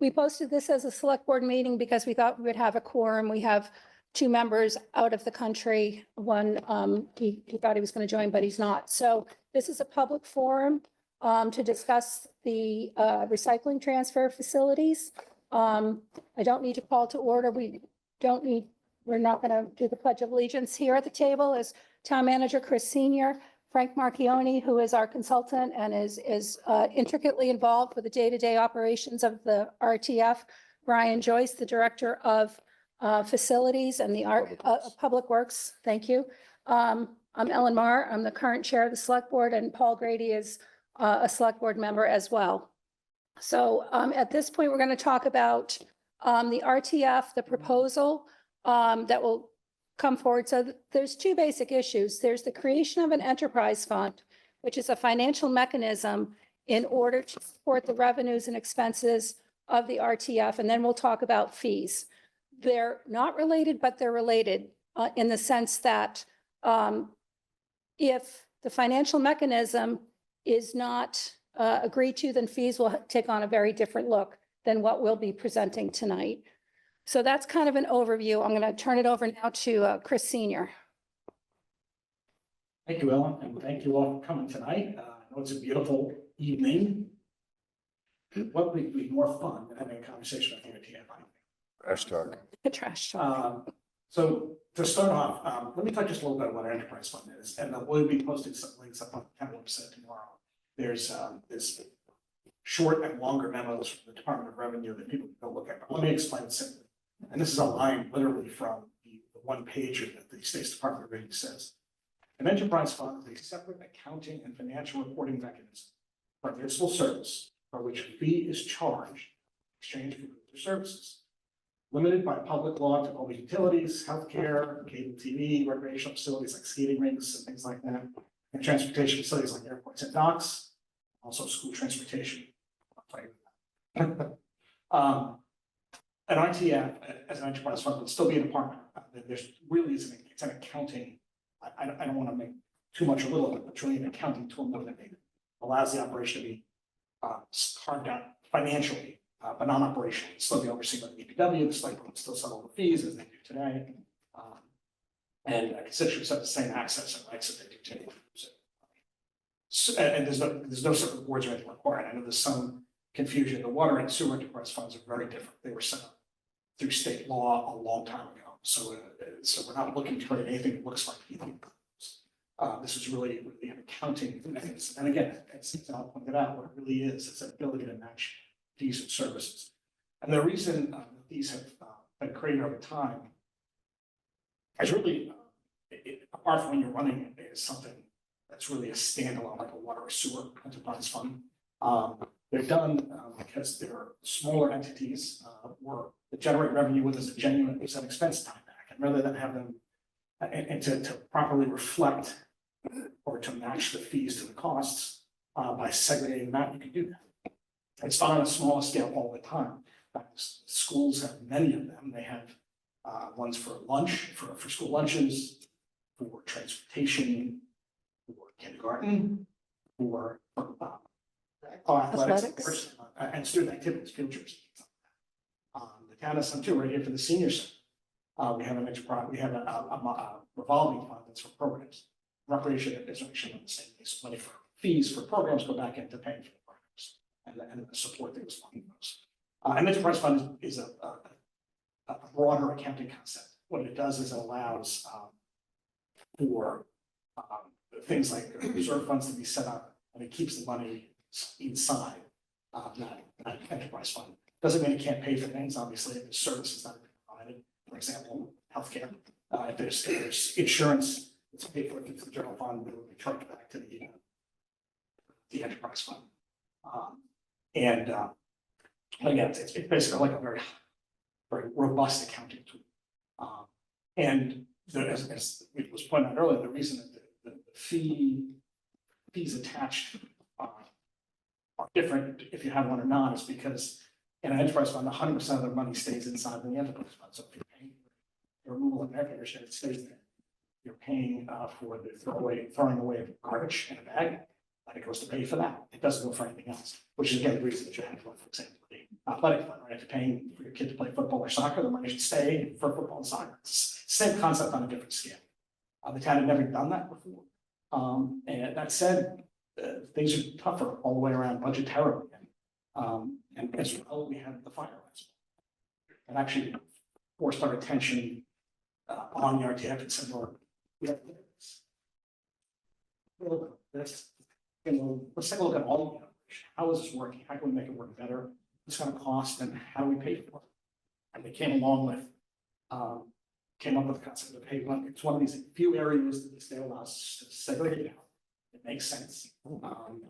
we posted this as a select board meeting because we thought we would have a quorum. We have two members out of the country. One, he thought he was going to join, but he's not. So this is a public forum to discuss the recycling transfer facilities. I don't need to call to order. We're not going to do the Pledge of Allegiance. Here at the table is Town Manager Chris Senior, Frank Marchione, who is our consultant and is intricately involved with the day-to-day operations of the RTF, Brian Joyce, the Director of Facilities and the Public Works. Thank you. I'm Ellen Marr. I'm the current chair of the Select Board, and Paul Grady is a Select Board member as well. So at this point, we're going to talk about the RTF, the proposal that will come forward. So there's two basic issues. There's the creation of an enterprise fund, which is a financial mechanism in order to support the revenues and expenses of the RTF. And then we'll talk about fees. They're not related, but they're related in the sense that if the financial mechanism is not agreed to, then fees will take on a very different look than what we'll be presenting tonight. So that's kind of an overview. I'm going to turn it over now to Chris Senior. Thank you, Ellen, and thank you all for coming tonight. I know it's a beautiful evening. What would be more fun than having a conversation with you at RTF? Trash talk. Trash talk. So to start off, let me talk just a little bit about what an enterprise fund is, and we'll be posting some links up on the town website tomorrow. There's this short and longer memos from the Department of Revenue that people can go look at. But let me explain it simply. And this is a line literally from the one pager that the State's Department of Revenue says. An enterprise fund is a separate accounting and financial reporting mechanism for a municipal service for which a fee is charged in exchange for goods or services. Limited by public law to public utilities, healthcare, cable TV, recreational facilities like skating rinks and things like that, and transportation facilities like airports and docks, also school transportation. An RTF as an enterprise fund would still be a department. There's really it's an accounting. I don't want to make too much or little of it, but it's really an accounting tool more than it allows the operation to be carved out financially, but not operationally. It's still be overseen by the DPW. The select board still settle the fees as they do today, and constituents have the same access and rights that they do today. So, and there's no separate boards or anything required. I know there's some confusion. The water and sewer enterprise funds are very different. They were set up through state law a long time ago. So we're not looking to create anything that looks like anything. This is really an accounting mechanism. And again, as Al pointed out, what it really is, it's an ability to match fees and services. And the reason these have been created over time is really, apart from when you're running it, is something that's really a standalone, like a water or sewer enterprise fund. They're done because they're smaller entities that generate revenue with as a genuine expense time back, and rather than have them and to properly reflect or to match the fees to the costs by segregating them out, you can do that. It's done on a smaller scale all the time. Schools have many of them. They have ones for lunch, for school lunches, for transportation, for kindergarten, for athletics, and student activities, field trips. The town has some too, right here for the senior center. We have an enterprise, we have a revolving fund that's for programs. Recreation is actually on the same base. Money for fees for programs go back into paying for the programs and the support that was funding those. An enterprise fund is a broader accounting concept. What it does is it allows for things like reserve funds to be set up, and it keeps the money inside that enterprise fund. Doesn't mean it can't pay for things. Obviously, if there's services that are provided, for example, healthcare. If there's insurance that's paid for through the general fund, it will be charged back to the enterprise fund. Again, it's basically like a very robust accounting tool. As it was pointed out earlier, the reason that the fees attached are different if you have one or not is because in an enterprise fund, 100% of the money stays inside the enterprise fund. So if you're paying the removal of air conditioner, it stays there. You're paying for the throwing away of garbage in a bag, and it goes to pay for that. It doesn't go for anything else, which is again the reason that you have, for example, athletic fund, right? If you're paying for your kid to play football or soccer, the money should stay for football and soccer. It's the same concept on a different scale. The town had never done that before. And that said, things are tougher all the way around budgetarily. And as well, we had the fire last month. And actually forced our attention on the RTF and said, well, we have to do this. Let's take a look at all of the operation. How is this working? How can we make it work better? What's going to cost and how do we pay for it? And they came along with, came up with the concept of hey, it's one of these few areas that the state allows us to segregate out. It makes sense.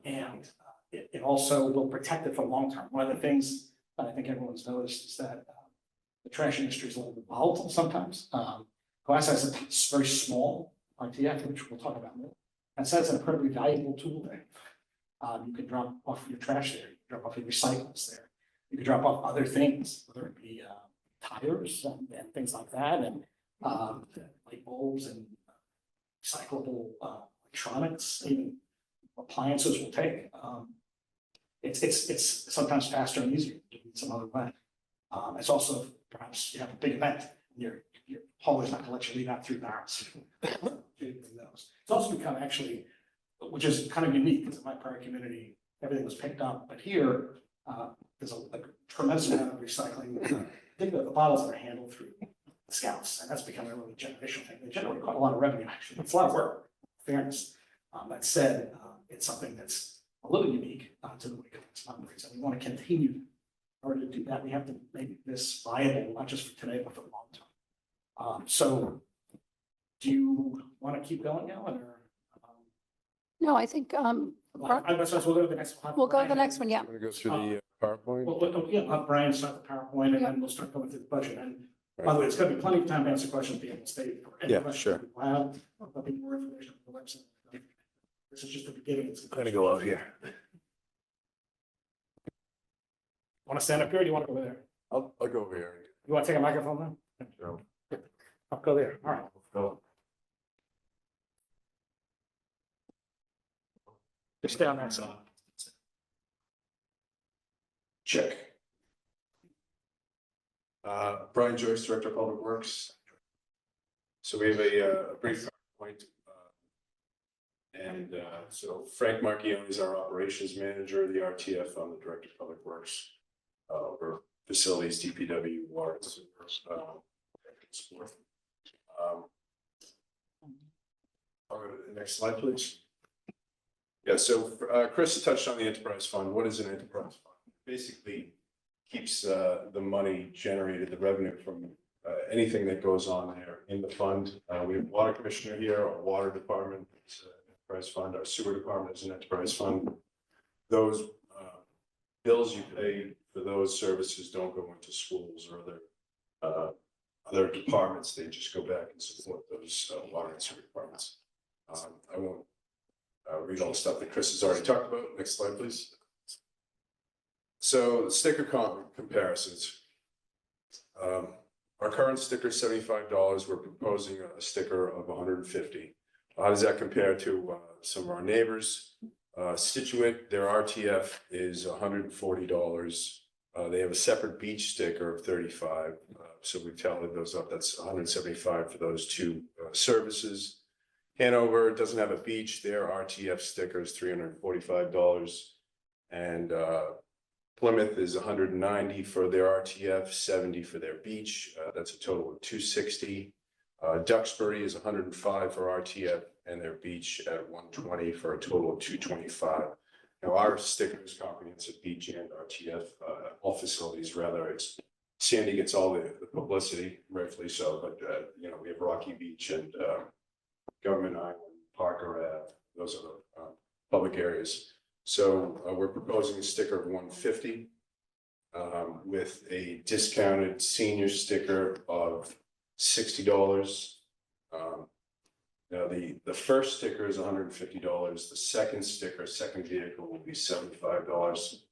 And it also will protect it for long term. One of the things that I think everyone's noticed is that the trash industry is a little bit volatile sometimes. Glass has a very small RTF, which we'll talk about more. And so it's an incredibly valuable tool there. You can drop off your trash there, you can drop off your recyclables there. You can drop off other things, whether it be tires and things like that, and light bulbs and recyclable electronics, even appliances will take. It's sometimes faster and easier to do it some other way. It's also perhaps you have a big event, your hauler's not going to let you leave out 3 barrels. It's also become actually, which is kind of unique because in my prior community, everything was picked up, but here there's a tremendous amount of recycling. I think that the bottles are handled through the scouts, and that's becoming a really generational thing. They generate quite a lot of revenue, actually. It's a lot of work, fairness. That said, it's something that's a little unique to the way it's operates, and we want to continue. In order to do that, we have to make this viable, not just for today, but for the long term. So, do you want to keep going now, or? No, I think, We'll go to the next one. we'll go to the next one, yeah. I'm gonna go through the PowerPoint. Well, yeah, have Brian start the PowerPoint, and then we'll start going through the budget. And by the way, it's going to be plenty of time to answer questions at the end of the state. Yeah, sure. Wow, there'll be more information on the website. This is just the beginning. I'm gonna go out here. Want to stand up here, or do you want to go there? I'll go over here. You want to take a microphone now? Sure. I'll go there. All right. Go. Just stay on that side. Check. Brian Joyce, Director of Public Works. So we have a brief PowerPoint. So Frank Marchione is our operations manager of the RTF. I'm the Director of Public Works. For facilities, DPW, water, I'll go to the next slide, please. Yeah, so Chris touched on the enterprise fund. What is an enterprise fund? Basically keeps the money generated, the revenue from anything that goes on there in the fund. We have water commissioner here, our water department is an enterprise fund, our sewer department is an enterprise fund. Those bills you pay for those services don't go into schools or other departments. They just go back and support those water and sewer departments. I won't read all the stuff that Chris has already talked about. Next slide, please. So sticker comparisons. Our current sticker is $75. We're proposing a sticker of $150. How does that compare to some of our neighbors? Situate, their RTF is $140. They have a separate beach sticker of $35. So we've tallied those up. That's $175 for those two services. Hanover doesn't have a beach. Their RTF sticker is $345. And Plymouth is $190 for their RTF, $70 for their beach. That's a total of $260. Duxbury is $105 for RTF and their beach at $120 for a total of $225. Now our sticker is comprehensive beach and RTF, all facilities rather. It's Sandy gets all the publicity, rightfully so, but you know, we have Rocky Beach and Government Island, Parker Ave, those are the public areas. So we're proposing a sticker of $150 with a discounted senior sticker of $60. Now the first sticker is $150. The second sticker, second vehicle, will be $75,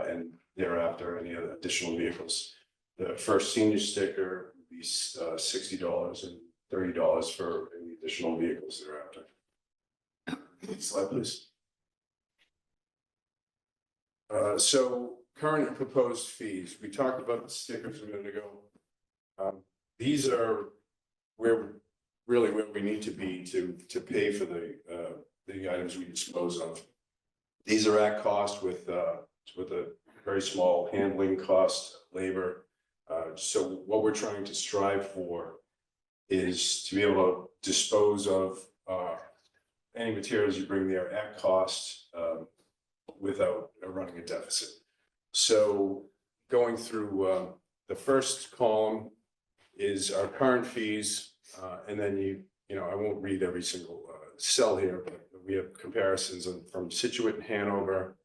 and thereafter any other additional vehicles. The first senior sticker will be $60 and $30 for any additional vehicles thereafter. Next slide, please. So current and proposed fees, we talked about the stickers a minute ago. These are where we need to be to pay for the items we dispose of. These are at cost with a very small handling cost, labor. So what we're trying to strive for is to be able to dispose of any materials you bring there at cost without running a deficit. So going through the first column is our current fees, and then you know I won't read every single cell here, but we have comparisons from Situate and Hanover,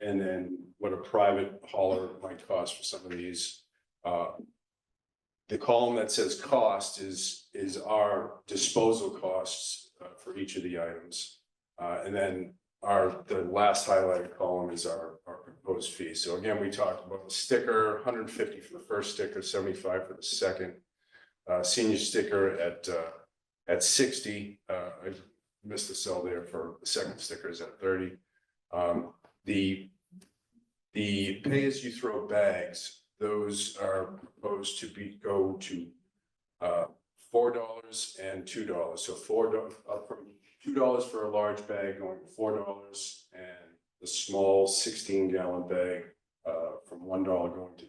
and then what a private hauler might cost for some of these. The column that says cost is our disposal costs for each of the items, and then the last highlighted column is our proposed fee. So again, we talked about the sticker, 150 for the first sticker, 75 for the second. Senior sticker at 60. I missed the cell there for the second sticker is at 30. The pay-as-you-throw bags, those are proposed to go to $4 and $2. So $4 up from $2 for a large bag, going to $4, and the small 16-gallon bag from $1 going to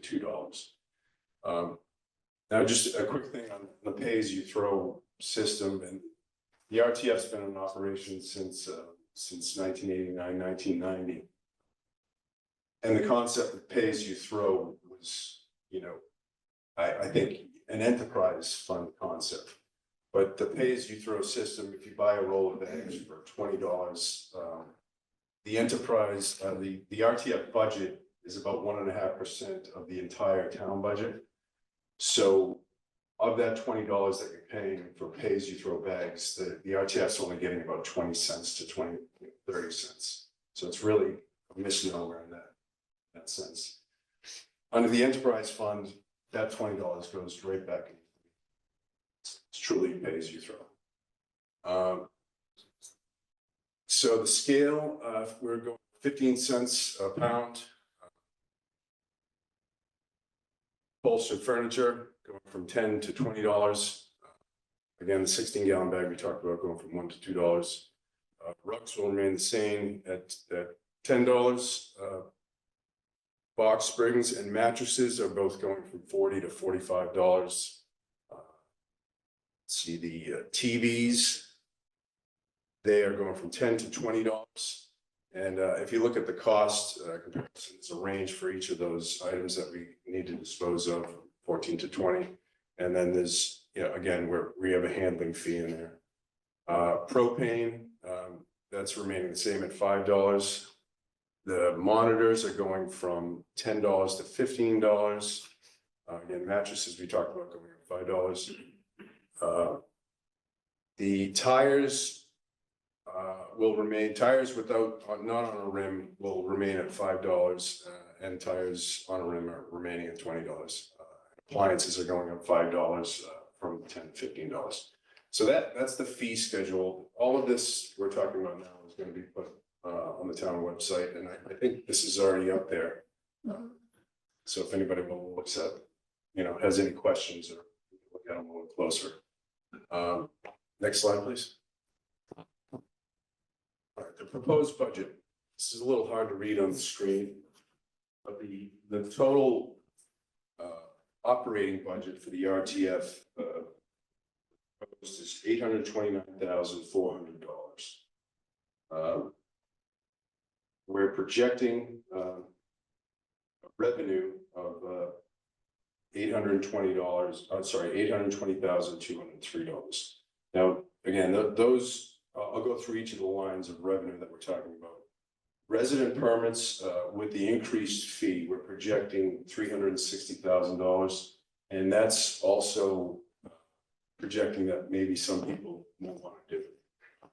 $2. Now, just a quick thing on the pay-as-you-throw system, and the RTF's been in operation since 1989, 1990. And the concept of pay-as-you-throw was, you know, I think an enterprise fund concept. But the pay-as-you-throw system, if you buy a roll of bags for $20, the enterprise, the RTF budget is about 1.5% of the entire town budget. So of that $20 that you're paying for pay-as-you-throw bags, the RTF's only getting about 20 cents to 30 cents. So it's really a misnomer in that sense. Under the enterprise fund, that $20 goes right back in. It's truly pay-as-you-throw. So the scale, we're going 15 cents a pound. Upholstered furniture going from $10 to $20. Again, the 16-gallon bag we talked about going from $1 to $2. Rugs will remain the same at $10. Box springs and mattresses are both going from $40 to $45. See the TVs, they are going from $10 to $20. And if you look at the cost comparison, it's a range for each of those items that we need to dispose of, 14 to 20. And then there's, you know, again, we have a handling fee in there. Propane, that's remaining the same at $5. The monitors are going from $10 to $15. Again, mattresses we talked about going at $5. The tires will remain, tires without, not on a rim will remain at $5, and tires on a rim are remaining at $20. Appliances are going up $5 from $10 to $15. So that's the fee schedule. All of this we're talking about now is going to be put on the town website, and I think this is already up there. So if anybody looks at, you know, has any questions or look at them a little closer. Next slide, please. All right, the proposed budget. This is a little hard to read on the screen, but the total operating budget for the RTF proposed is $829,400. We're projecting a revenue of $820,203. Now, again, those I'll go through each of the lines of revenue that we're talking about. Resident permits, with the increased fee, we're projecting $360,000, and that's also projecting that maybe some people won't want to do it.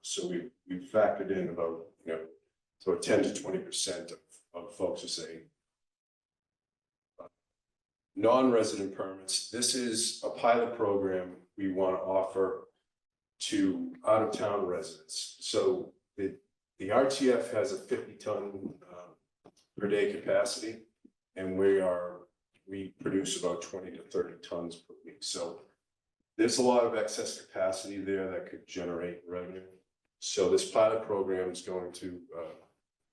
So we factored in about, you know, so 10 to 20% of folks are saying. Non-resident permits, this is a pilot program we want to offer to out-of-town residents. So the RTF has a 50-ton per day capacity. And we produce about 20 to 30 tons per week. So there's a lot of excess capacity there that could generate revenue. So this pilot program is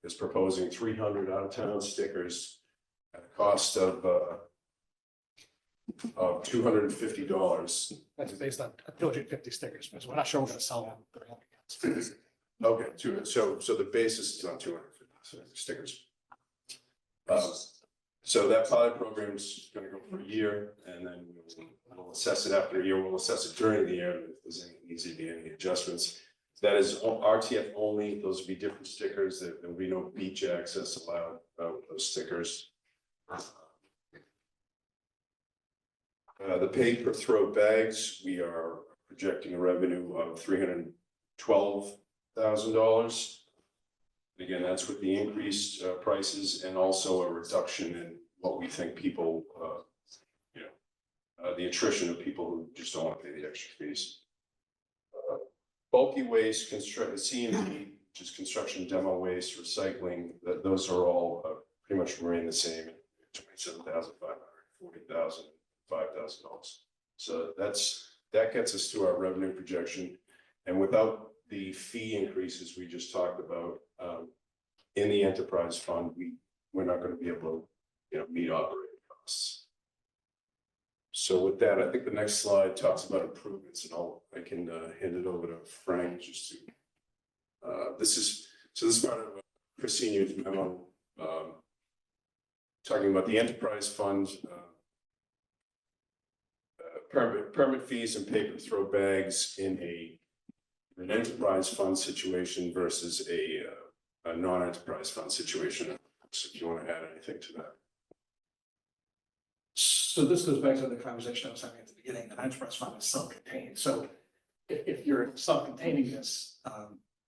is proposing 300 out-of-town stickers at a cost of $250. That's based on 250 stickers, because we're not sure we're gonna sell them. Okay, so the basis is on 250 stickers. So that pilot program is going to go for a year, and then we'll assess it after a year. We'll assess it during the year if there's needs to be any adjustments. That is RTF only. Those will be different stickers. There will be no beach access allowed with those stickers. The pay per throw bags, we are projecting a revenue of $312,000. Again, that's with the increased prices and also a reduction in what we think people, the attrition of people who just don't want to pay the extra fees. Bulky waste, C&D, which is construction demo waste, recycling, those are all pretty much remain the same, $27,500, $40,000, $5,000. So that gets us to our revenue projection. And without the fee increases we just talked about in the enterprise fund, we're not going to be able to, meet operating costs. So with that, I think the next slide talks about improvements, and I can hand it over to Frank just to. This is part of Christine's memo talking about the enterprise fund. Permit fees and paper throw bags in an enterprise fund situation versus a non-enterprise fund situation. So if you want to add anything to that. So this goes back to the conversation I was having at the beginning. An enterprise fund is self-contained. So if you're self-containing this,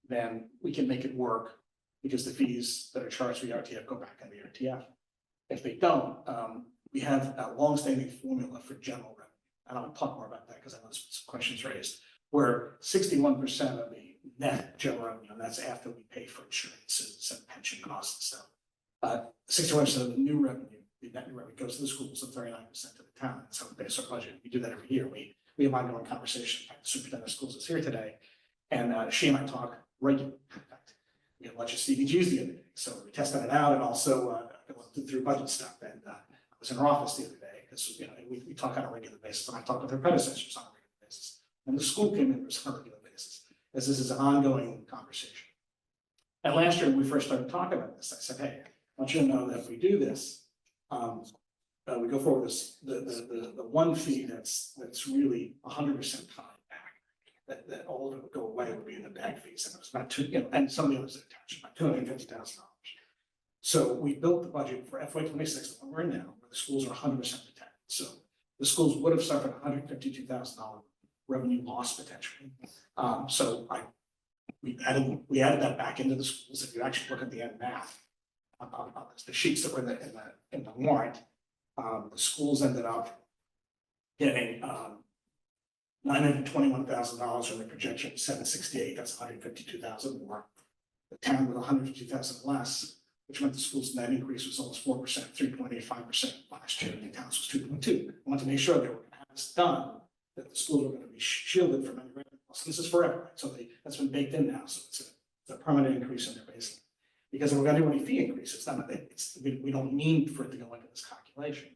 then we can make it work because the fees that are charged for the RTF go back on the RTF. If they don't, we have a long-standing formula for general revenue. And I'll talk more about that because I know there's some questions raised, where 61% of the net general revenue, and that's after we pay for insurances and pension costs and stuff. 61% of the new revenue, the net new revenue goes to the schools and 39% to the town. That's how we base our budget. We do that every year. We have ongoing conversation. In fact, the superintendent of schools is here today, and she and I talk regularly. In fact, we had lunch at CDG's the other day, so we tested it out, and also through budget stuff. And I was in her office the other day because we talk on a regular basis, and I talk with her predecessors on a regular basis. And the school committee members on a regular basis, as this is an ongoing conversation. And last year, when we first started talking about this, I said, hey, I want you to know that if we do this, we go forward this, the one fee that's really 100% tied back, that all of it would go away would be in the bag fees. And it was about and some of the others attached, about $250,000. So we built the budget for FY26, the one we're in now, where the schools are 100% protected. So the schools would have suffered $152,000 revenue loss potentially. So we added that back into the schools. If you actually look at the end math on the sheets that were in the warrant, the schools ended up getting $921,000 from the projection of $768. That's $152,000 more. The town with $150,000 less, which meant the school's net increase was almost 4%, 3.85% last year. And the town's was 2.2. I want to make sure they were going to have this done, that the schools were going to be shielded from any revenue loss. This is forever, so that's been baked in now. So it's a permanent increase in their baseline. Because if we're going to do any fee increase, we don't need for it to go into this calculation.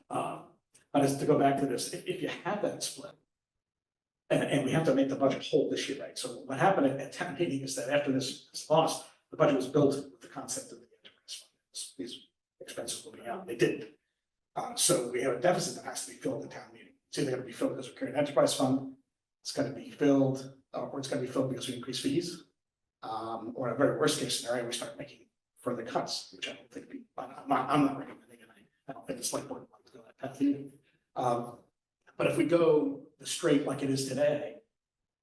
But as to go back to this, if you have that split, and we have to make the budget whole this year, right? So what happened at town meeting is that after this loss, the budget was built with the concept of the enterprise fund. These expenses will be out. They didn't. So we have a deficit that has to be filled at town meeting. It's either going to be filled because we carry an enterprise fund, it's going to be filled, or it's going to be filled because we increase fees. Or in a very worst case scenario, we start making further cuts, which I don't think I'm not recommending, and I don't think the select board wants to go that path either. But if we go the straight like it is today,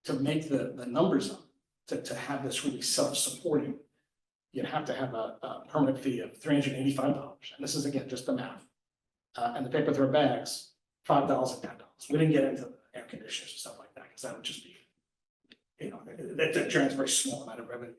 to make the numbers up, to have this really self-supporting, you'd have to have a permanent fee of $385. And this is again just the math. And the paper throw bags, $5 and $10. We didn't get into the air conditioners and stuff like that, because that would just be, that generates a very small amount of revenue.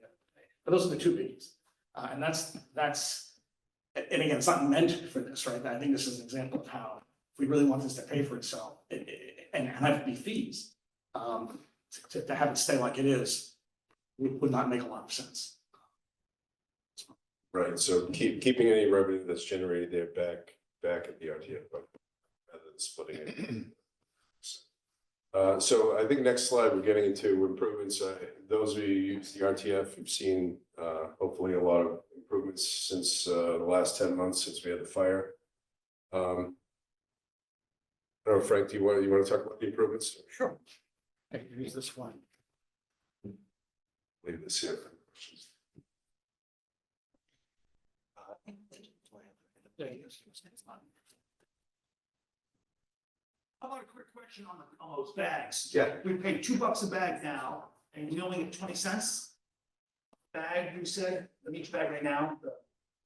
But those are the two biggies. And and again, it's not meant for this, right? I think this is an example of how, if we really want this to pay for itself, and have it be fees, to have it stay like it is, would not make a lot of sense. Right, so keeping any revenue that's generated there back at the RTF budget, rather than splitting it. So I think next slide, we're getting into improvements. Those of you who use the RTF, you've seen hopefully a lot of improvements since the last 10 months since we had the fire. I don't know, Frank, do you want to talk about the improvements? Sure. I can use this one. Leave this here. There he is. How about a quick question on those bags? Yeah. We pay $2 a bag now, and we only get 20 cents. Bag, you said, of each bag right now.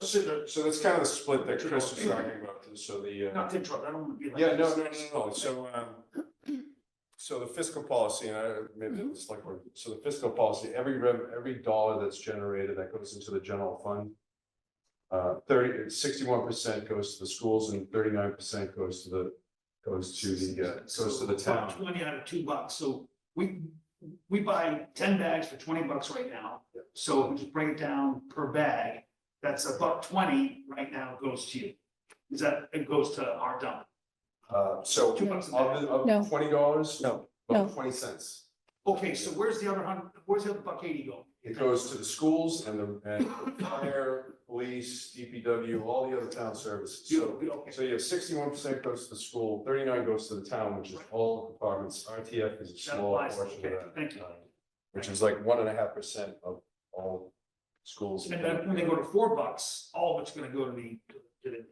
So that's kind of the split that Chris was talking about. So Not to interrupt, I don't want to be like. yeah, no. So the fiscal policy, and maybe it's like, so the fiscal policy, every dollar that's generated that goes into the general fund. 61% goes to the schools and 39% goes to the town. 20 out of $2, so we buy 10 bags for $20 right now. So if we just bring it down per bag, that's $1.20 right now goes to you. Is that, it goes to our dump? So $2 a bag. No. of $20, No. No. 20 cents. Okay, so where's the other $1.80 go? It goes to the schools and fire, police, DPW, all the other town services. So Okay. you have 61% goes to the school, 39 goes to the town, which is all departments. RTF is a That small applies. portion of Okay, that. thank you. Which is like 1.5% of all schools. And then when they go to $4, all of it's gonna go to the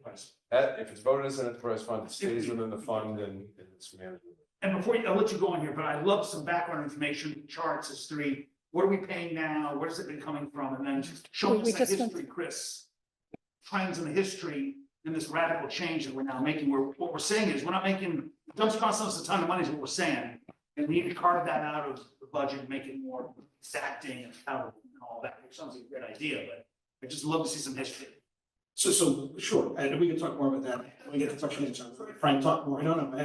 price. If it's voted as an enterprise fund, it stays within the fund and it's managed. And before I'll let you go in here, but I'd love some background information, charts, history. What are we paying now? Where's it been coming from? And then show We us the just went- history, Chris. Trends in the history and this radical change that we're now making. What we're saying is we're not making, it doesn't cost us a ton of money is what we're saying. And we need to carve that out of the budget and make it more exacting and accountable and all that. Which sounds like a great idea, but I just love to see some history. So sure, and we can talk more about that when we get to questions. Frank, talk more. I don't know,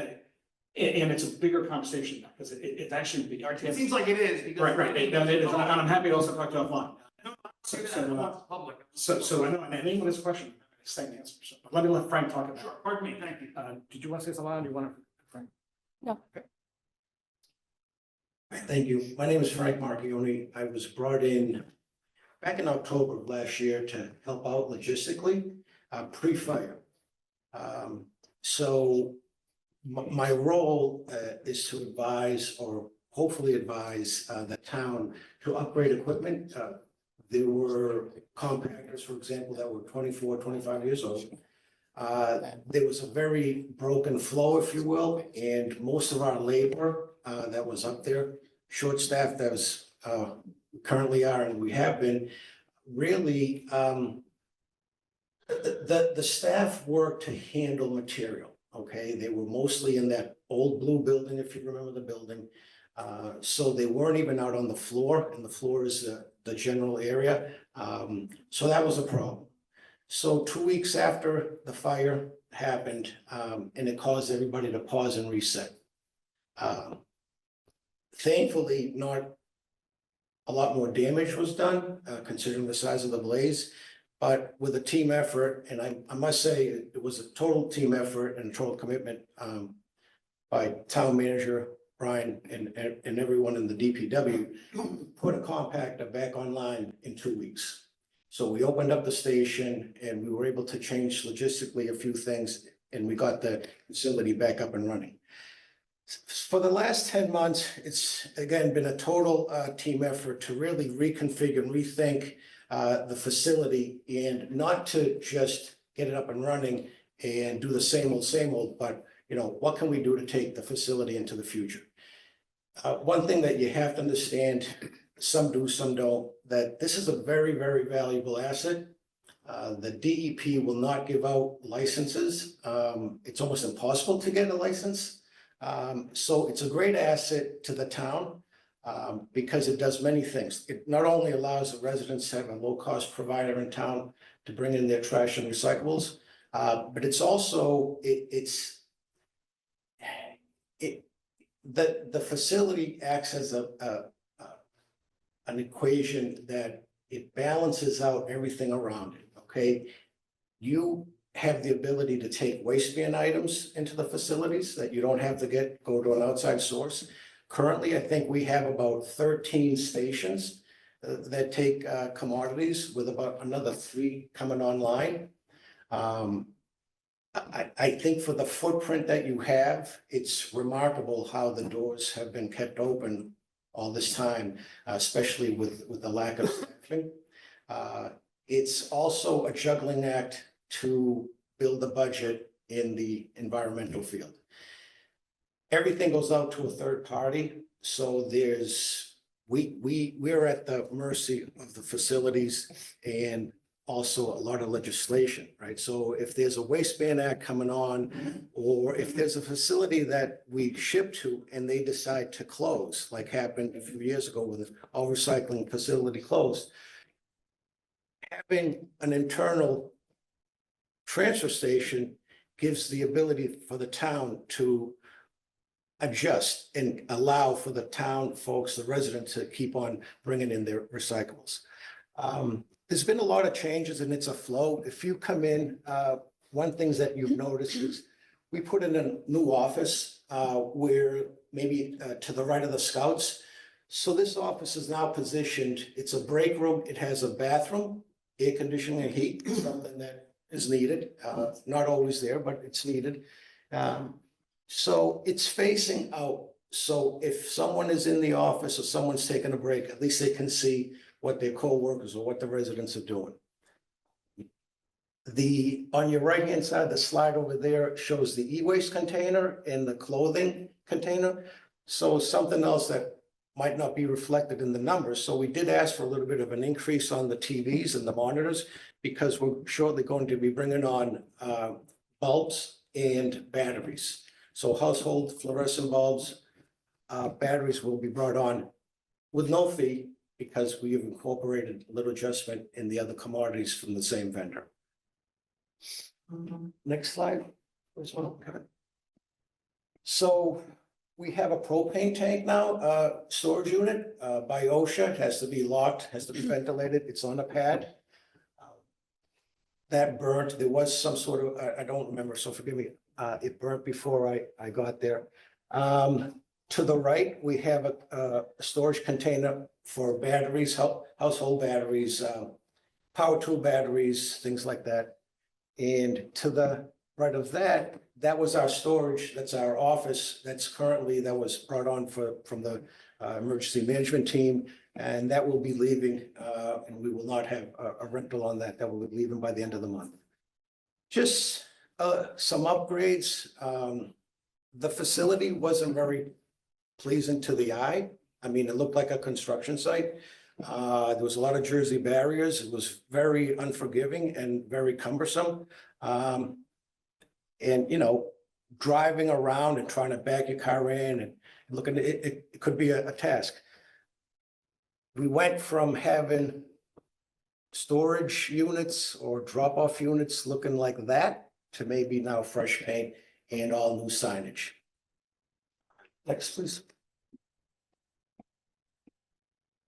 and it's a bigger conversation because it's actually the It RTF. seems like it is because. Right, it is, and I'm happy to also talk to you offline. No, So, I'm so, not the public. So I know, and anyone has a question, same answer. So let Frank talk about Sure, it. pardon me, thank you. Did you want to say something? Do you want to, Frank? Thank you. My name is Frank Marchioni. I was brought in back in October of last year to help out logistically, pre-fire. So my role is to advise or hopefully advise the town to upgrade equipment. There were compactors, for example, that were 24, 25 years old. There was a very broken flow, if you will, and most of our labor that was up there, short-staffed as currently are, and we have been, really, the staff worked to handle material, okay? They were mostly in that old blue building, if you remember the building. So they weren't even out on the floor, and the floor is the general area. So that was a problem. So 2 weeks after the fire happened, and it caused everybody to pause and reset. Thankfully, not a lot more damage was done, considering the size of the blaze. But with a team effort, and I must say, it was a total team effort and total commitment by town manager Brian and everyone in the DPW, put a compactor back online in 2 weeks. So we opened up the station and we were able to change logistically a few things, and we got the facility back up and running. For the last 10 months, it's again been a total team effort to really reconfigure and rethink the facility, and not to just get it up and running and do the same old, but what can we do to take the facility into the future? One thing that you have to understand, some do, some don't, that this is a very, very valuable asset. The DEP will not give out licenses. It's almost impossible to get a license. So it's a great asset to the town. because it does many things. It not only allows the residents to have a low-cost provider in town to bring in their trash and recyclables, but it's also, the facility acts as an equation that it balances out everything around it, okay? You have the ability to take waste bin items into the facilities that you don't have to go to an outside source. Currently, I think we have about 13 stations that take commodities, with about another 3 coming online. I think for the footprint that you have, it's remarkable how the doors have been kept open all this time, especially with the lack of staffing. It's also a juggling act to build the budget in the environmental field. Everything goes out to a third party, so we're at the mercy of the facilities and also a lot of legislation, right? So if there's a waste ban act coming on, or if there's a facility that we ship to and they decide to close, like happened a few years ago with all recycling facility closed, having an internal transfer station gives the ability for the town to adjust and allow for the town folks, the residents, to keep on bringing in their recyclables. There's been a lot of changes and it's a flow. If you come in, one thing that you've noticed is we put in a new office where maybe to the right of the scouts. So this office is now positioned, it's a break room, it has a bathroom, air conditioning and heat, something that is needed, not always there, but it's needed. So it's facing out. So if someone is in the office or someone's taking a break, at least they can see what their co-workers or what the residents are doing. On your right-hand side, the slide over there shows the e-waste container and the clothing container. So something else that might not be reflected in the numbers. So we did ask for a little bit of an increase on the TVs and the monitors, because we're shortly going to be bringing on bulbs and batteries. So household fluorescent bulbs, batteries will be brought on with no fee, because we have incorporated a little adjustment in the other commodities from the same vendor. Next slide. Okay. So we have a propane tank now, storage unit by OSHA. It has to be locked, has to be ventilated. It's on a pad. That burnt. There was some sort of, I don't remember, so forgive me. It burnt before I got there. To the right, we have a storage container for batteries, household batteries, power tool batteries, things like that. And to the right of that, that was our storage. That's our office. That was brought on from the emergency management team. And that will be leaving, and we will not have a rental on that. That will be leaving by the end of the month. Just some upgrades. The facility wasn't very pleasing to the eye. I mean, it looked like a construction site. There was a lot of Jersey barriers. It was very unforgiving and very cumbersome. And, you know, driving around and trying to back your car in and looking at it, it could be a task. We went from having storage units or drop-off units looking like that to maybe now fresh paint and all new signage. Next, please.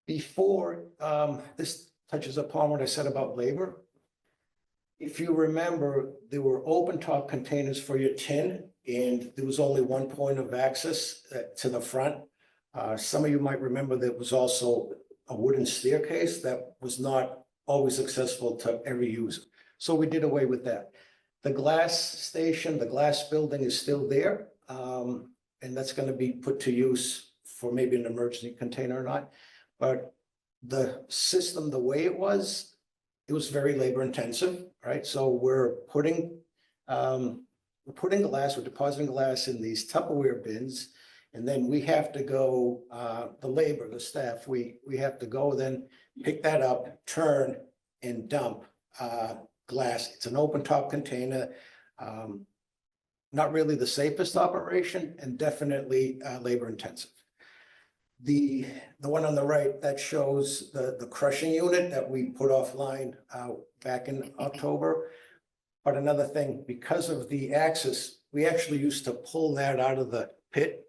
Before, this touches upon what I said about labor. If you remember, there were open top containers for your tin, and there was only one point of access to the front. Some of you might remember there was also a wooden staircase that was not always accessible to every user. So we did away with that. The glass station, the glass building is still there. And that's going to be put to use for maybe an emergency container or not. But the system, the way it was very labor intensive, right? So we're putting glass, we're depositing glass in these Tupperware bins. And then we have to go, the labor, the staff, we have to go then pick that up, turn and dump glass. It's an open top container. Not really the safest operation and definitely labor intensive. The one on the right, that shows the crushing unit that we put offline back in October. But another thing, because of the axis, we actually used to pull that out of the pit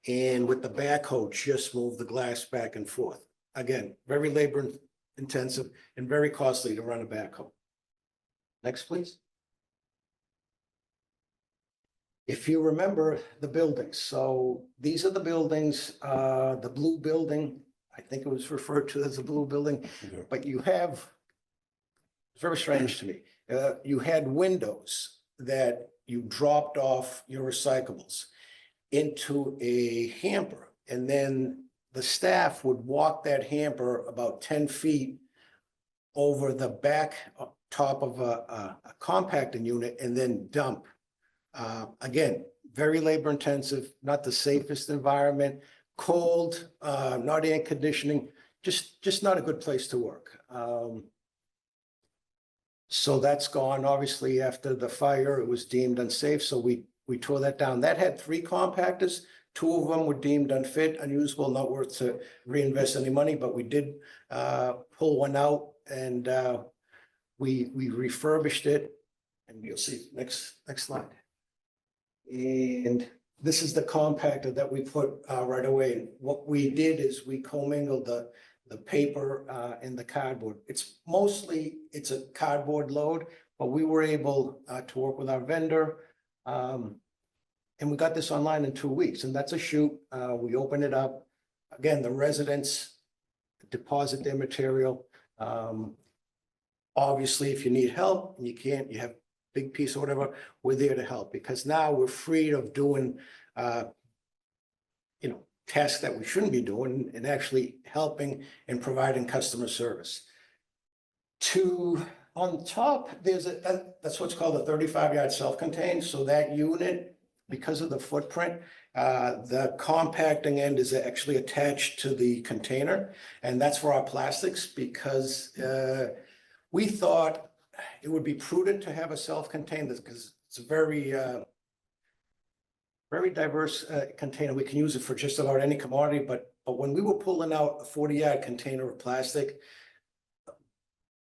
and with the backhoe, just move the glass back and forth. Again, very labor intensive and very costly to run a backhoe. Next, please. If you remember the buildings, so these are the buildings, the blue building, I think it was referred to as the blue building, Yeah. but you have, it's very strange to me. You had windows that you dropped off your recyclables into a hamper, and then the staff would walk that hamper about 10 feet over the back top of a compacting unit and then dump. Again, very labor intensive, not the safest environment, cold, not air conditioning, just not a good place to work. So that's gone. Obviously, after the fire, it was deemed unsafe, so we tore that down. That had 3 compactors. 2 of them were deemed unfit, unusable, not worth to reinvest any money, but we did pull one out and we refurbished it. And you'll see, next slide. And this is the compactor that we put right away. What we did is we commingled the paper and the cardboard. It's a cardboard load, but we were able to work with our vendor. And we got this online in 2 weeks, and that's a shoot. We open it up. Again, the residents deposit their material. Obviously, if you need help and you have big piece or whatever, we're there to help, because now we're free of doing, tasks that we shouldn't be doing and actually helping and providing customer service. On top, that's what's called a 35-yard self-contained. So that unit, because of the footprint, the compacting end is actually attached to the container, and that's for our plastics, because we thought it would be prudent to have a self-contained, because it's a very diverse container. We can use it for just about any commodity, but when we were pulling out a 40-yard container of plastic,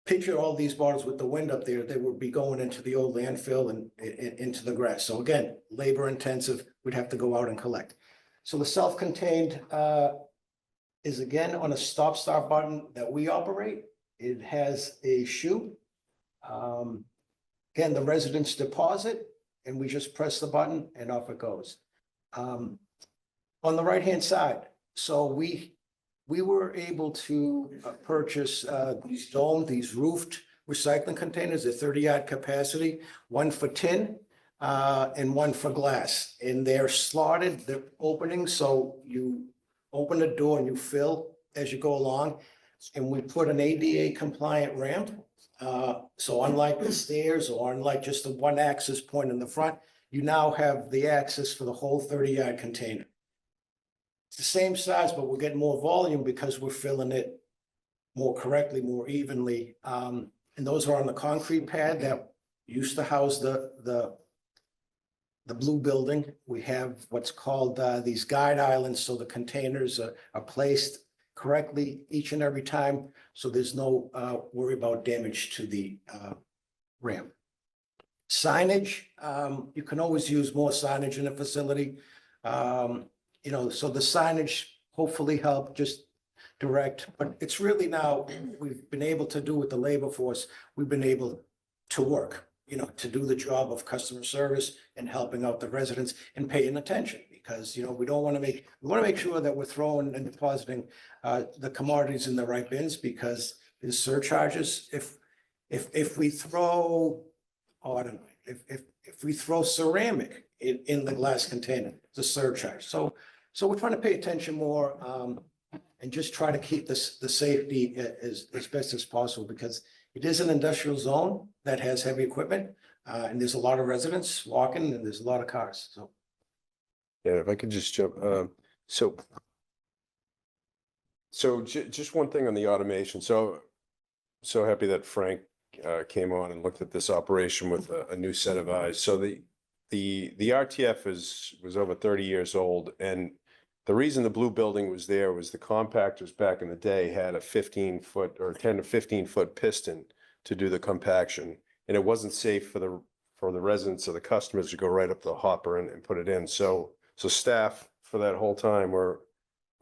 picture all these bottles with the wind up there, they would be going into the old landfill and into the grass. So again, labor intensive, we'd have to go out and collect. So the self-contained is again on a stop-start button that we operate. It has a chute. Again, the residents deposit and we just press the button and off it goes. On the right-hand side, so we were able to purchase these roofed recycling containers, a 30-yard capacity, one for tin and one for glass. And they're slotted, they're opening, so you open the door and you fill as you go along. And we put an ADA compliant ramp. So unlike the stairs or unlike just the one access point in the front, you now have the access for the whole 30-yard container. It's the same size, but we're getting more volume because we're filling it more correctly, more evenly. And those are on the concrete pad that used to house the blue building. We have what's called these guide islands, so the containers are placed correctly each and every time, so there's no worry about damage to the ramp. Signage, you can always use more signage in a facility. So the signage hopefully help just direct, but it's really now we've been able to do with the labor force, we've been able to work, to do the job of customer service and helping out the residents and paying attention, because, we want to make sure that we're throwing and depositing the commodities in the right bins, because there's surcharges. If we throw, I don't know, if we throw ceramic in the glass container, it's a surcharge. So we're trying to pay attention more and just try to keep the safety as best as possible, because it is an industrial zone that has heavy equipment and there's a lot of residents walking and there's a lot of cars. So. Yeah, if I could just jump, so just one thing on the automation. So happy that Frank came on and looked at this operation with a new set of eyes. So the RTF was over 30 years old, and The reason the blue building was there was the compactors back in the day had a 15-foot or 10 to 15-foot piston to do the compaction. And it wasn't safe for the residents or the customers to go right up the hopper and put it in. So staff for that whole time were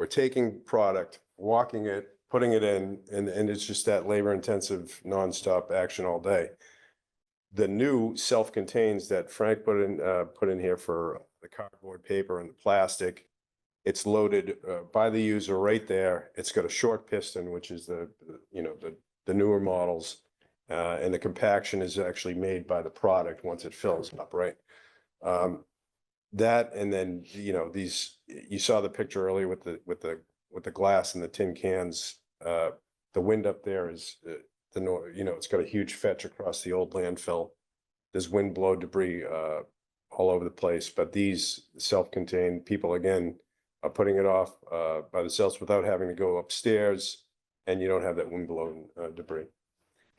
taking product, walking it, putting it in, and it's just that labor intensive nonstop action all day. The new self-contains that Frank put in here for the cardboard paper and the plastic, it's loaded by the user right there. It's got a short piston, which is the newer models. And the compaction is actually made by the product once it fills up, right? That, and then, you saw the picture earlier with the glass and the tin cans. The wind up there is it's got a huge fetch across the old landfill. There's wind blow debris all over the place, but these self-contained people, again, are putting it off by themselves without having to go upstairs, and you don't have that wind blown debris.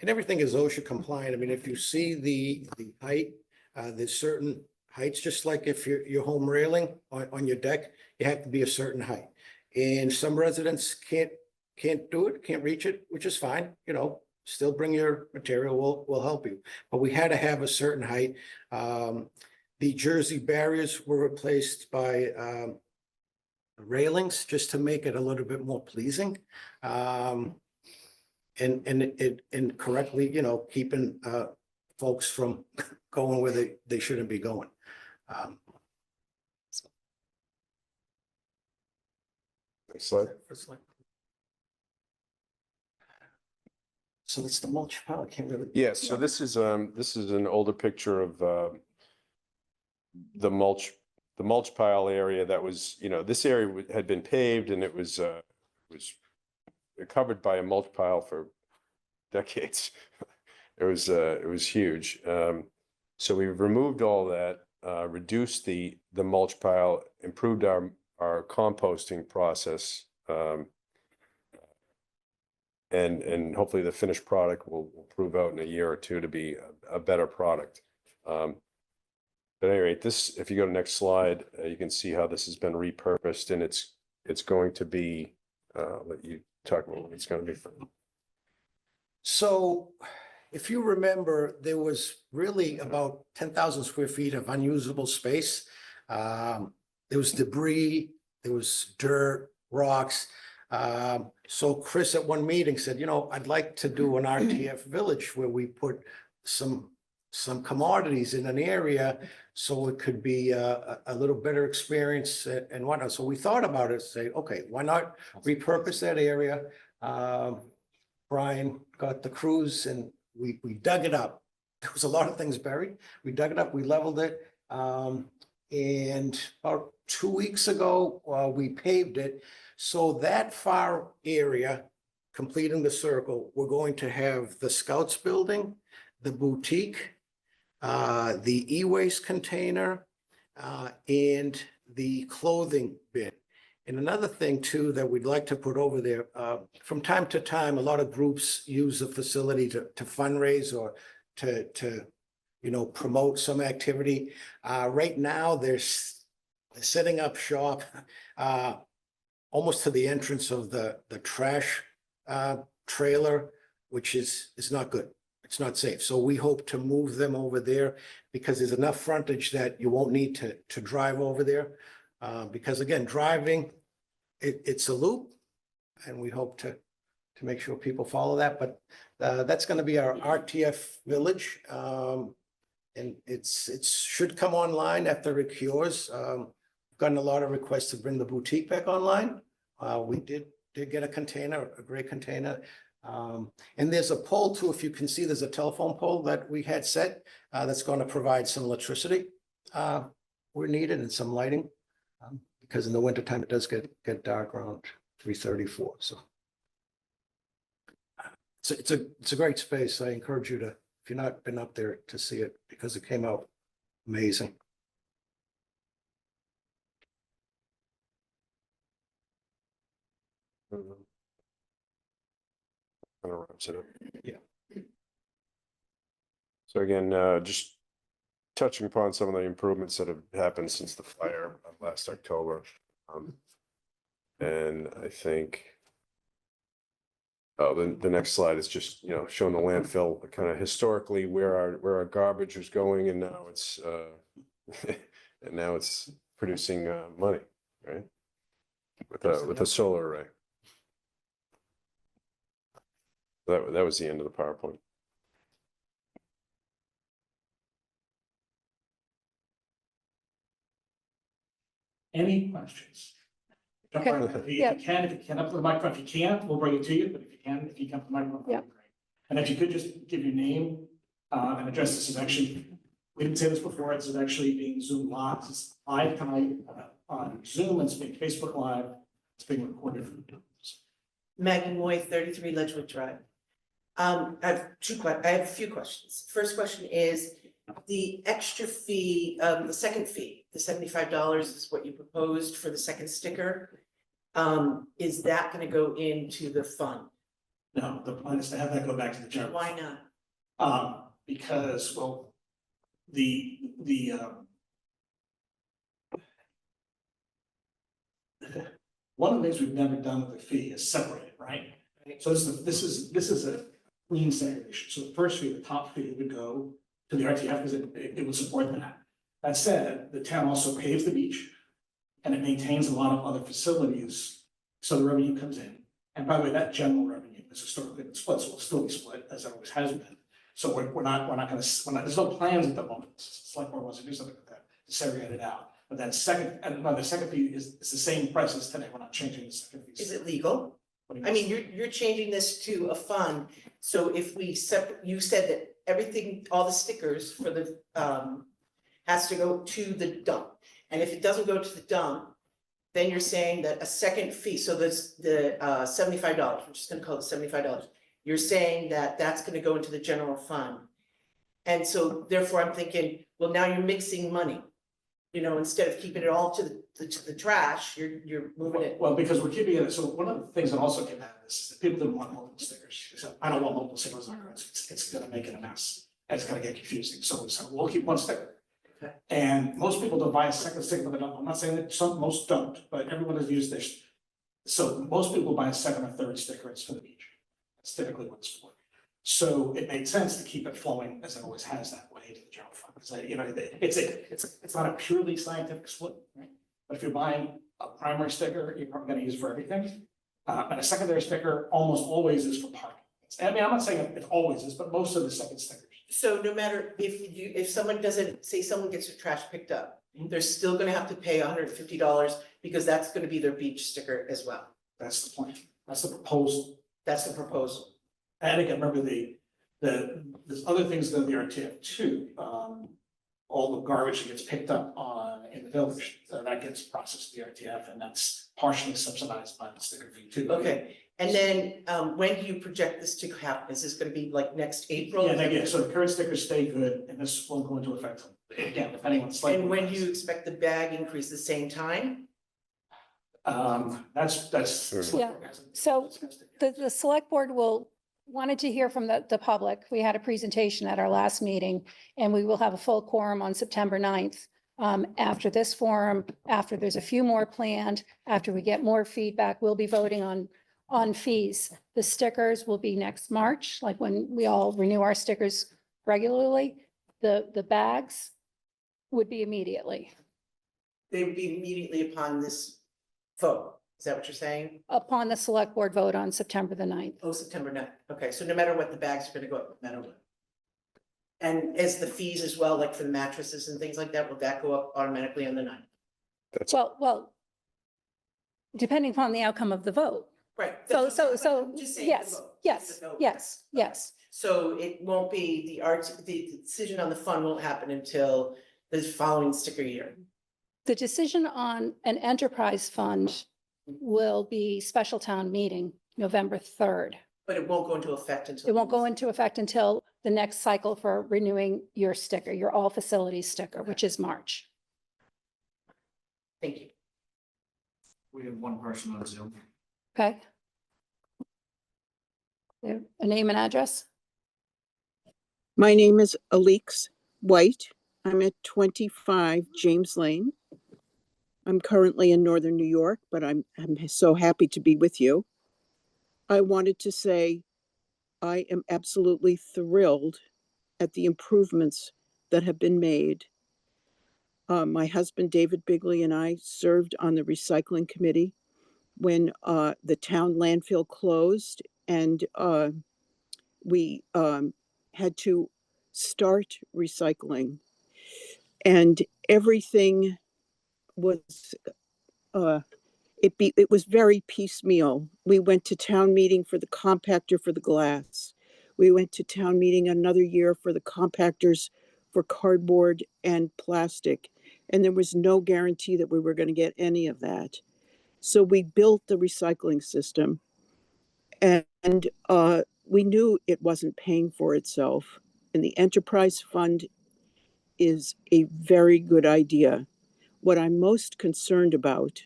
And everything is OSHA compliant. I mean, if you see the height, there's certain heights, just like if your home railing on your deck, you have to be a certain height. And some residents can't do it, can't reach it, which is fine, still bring your material, we'll help you. But we had to have a certain height. The Jersey barriers were replaced by railings just to make it a little bit more pleasing. And correctly, keeping folks from going where they shouldn't be going. Next slide. So it's the mulch pile. I can't really. Yes, so this is an older picture of the mulch pile area that was, this area had been paved and it was covered by a mulch pile for decades. It was huge. So we removed all that, reduced the mulch pile, improved our composting process. And hopefully the finished product will prove out in a year or two to be a better product. But at any rate, if you go to next slide, you can see how this has been repurposed, and it's going to be, let you talk about what it's going to be for. So if you remember, there was really about 10,000 square feet of unusable space. There was debris, there was dirt, rocks. So Chris at one meeting said, I'd like to do an RTF village where we put some commodities in an area so it could be a little better experience and whatnot. So we thought about it, say, okay, why not repurpose that area? Brian got the crews and we dug it up. There was a lot of things buried. We dug it up, we leveled it. And about 2 weeks ago, we paved it. So that far area, completing the circle, we're going to have the Scouts building, the boutique, the e-waste container, and the clothing bin. And another thing too that we'd like to put over there, from time to time, a lot of groups use the facility to fundraise or to promote some activity. Right now, they're setting up shop almost to the entrance of the trash trailer, which is not good. It's not safe. So we hope to move them over there because there's enough frontage that you won't need to drive over there. Because again, driving, it's a loop, and we hope to make sure people follow that. But that's going to be our RTF village. And it should come online after it cures. Gotten a lot of requests to bring the boutique back online. We did get a container, a gray container. And there's a pole too, if you can see, there's a telephone pole that we had set that's going to provide some electricity where needed and some lighting. Because in the wintertime, it does get dark around 3:34. So it's a great space. I encourage you to, if you've not been up there, to see it because it came out amazing. Kind of wraps it up. Yeah. So again, just touching upon some of the improvements that have happened since the fire last October. And I think, oh, the next slide is just, you know, showing the landfill kind of historically where our garbage was going, and now it's and now it's producing money, right? With a solar array. That was the end of the PowerPoint. Any questions? Jump Okay. right in. If Yeah. you can, if you can, up to the microphone. If you can't, we'll bring it to you, but if you can, if you come to the microphone, that'd be great. And if you could just give your name and address, this is actually, we didn't say this before, this is actually being Zoom live. It's live tonight on Zoom, and it's being Facebook Live, it's being recorded. Maggie Moy, 33 Ledgewood Drive. I have a few questions. First question is, the extra fee, the second fee, the $75 is what you proposed for the second sticker. Is that gonna go into the fund? No, the plan is to have that go back to the general. Why not? Because, well, one of the things we've never done with the fee is separate it, right? So this is a clean segregation. So the first fee, the top fee would go to the RTF because it would support that. That said, the town also paves the beach and it maintains a lot of other facilities. So the revenue comes in. And by the way, that general revenue is historically been split, so it'll still be split as it always has been. So we're not gonna, there's no plans at the moment. It's like we're wants to do something with that, to segregate it out. But then the second fee is the same price as today. We're not changing the second fee. Is it legal? What do you I mean, you're changing this to a fund, so if we you said that everything, all the stickers for the, has to go to the dump. And if it doesn't go to the dump, then you're saying that a second fee, so there's the $75, we're just gonna call it $75. You're saying that that's gonna go into the general fund. And so therefore I'm thinking, well, now you're mixing money. You know, instead of keeping it all to the trash, you're moving it. Well, because we're keeping it, so one of the things that also came out of this is that people didn't want multiple stickers. So I don't want multiple stickers on cards. It's gonna make it a mess. And it's gonna get confusing. So we'll keep one sticker. Okay. And most people don't buy a second sticker for the dump. I'm not saying that most don't, but everyone has used this. So most people buy a second or third sticker, it's for the beach. That's typically what it's for. So it made sense to keep it flowing as it always has that way to the general fund. Because, you know, it's not a purely scientific split, right? But if you're buying a primary sticker, you're probably gonna use it for everything. And a secondary sticker almost always is for parking. I mean, I'm not saying it always is, but most of the second stickers. So no matter if someone doesn't, say someone gets their trash picked up, they're still gonna have to pay $150 because that's gonna be their beach sticker as well. That's the point. That's the proposal. That's the proposal. And again, remember there's other things than the RTF too. All the garbage that gets picked up in the village, that gets processed to the RTF, and that's partially subsidized by the sticker fee too. Okay, and then when do you project this to happen? Is this gonna be like next April? Yeah, so the current stickers stay good, and this won't go into effect, again, depending on the site. And when do you expect the bag increase, the same time? That's. Yeah. So the select board wanted to hear from the public. We had a presentation at our last meeting, and we will have a full quorum on September 9th. After this forum, after there's a few more planned, after we get more feedback, we'll be voting on fees. The stickers will be next March, like when we all renew our stickers regularly. The bags would be immediately They would be immediately upon this vote. Is that what you're saying? upon the select board vote on September the 9th. Oh, September 9th. Okay, so no matter what, the bags are gonna go up, no matter what. And as the fees as well, like for the mattresses and things like that, will that go up automatically on the 9th? Well, depending upon the outcome of the vote. Right. So, I'm just saying the yes, vote. yes, The vote. yes. So it won't be the decision on the fund won't happen until the following sticker year. The decision on an enterprise fund will be special town meeting, November 3rd. But it won't go into effect until. It won't go into effect until the next cycle for renewing your sticker, your all facilities sticker, which is March. Thank you. We have one person on Zoom. Okay? There, a name and address? My name is Alix White. I'm at 25 James Lane. I'm currently in Northern New York, but I'm so happy to be with you. I wanted to say I am absolutely thrilled at the improvements that have been made. My husband, David Bigley, and I served on the recycling committee when the town landfill closed, and we had to start recycling. And everything was it was very piecemeal. We went to town meeting for the compactor for the glass. We went to town meeting another year for the compactors for cardboard and plastic. And there was no guarantee that we were going to get any of that. So we built the recycling system, and we knew it wasn't paying for itself. And the enterprise fund is a very good idea. What I'm most concerned about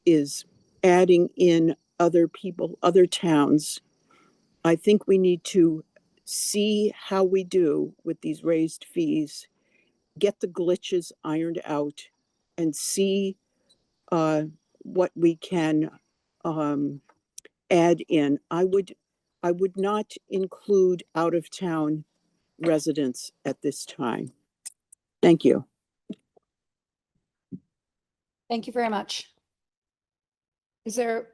is adding in other people, other towns. I think we need to see how we do with these raised fees, get the glitches ironed out, and see what we can add in. I would not include out of town residents at this time. Thank you. Thank you very much. Is there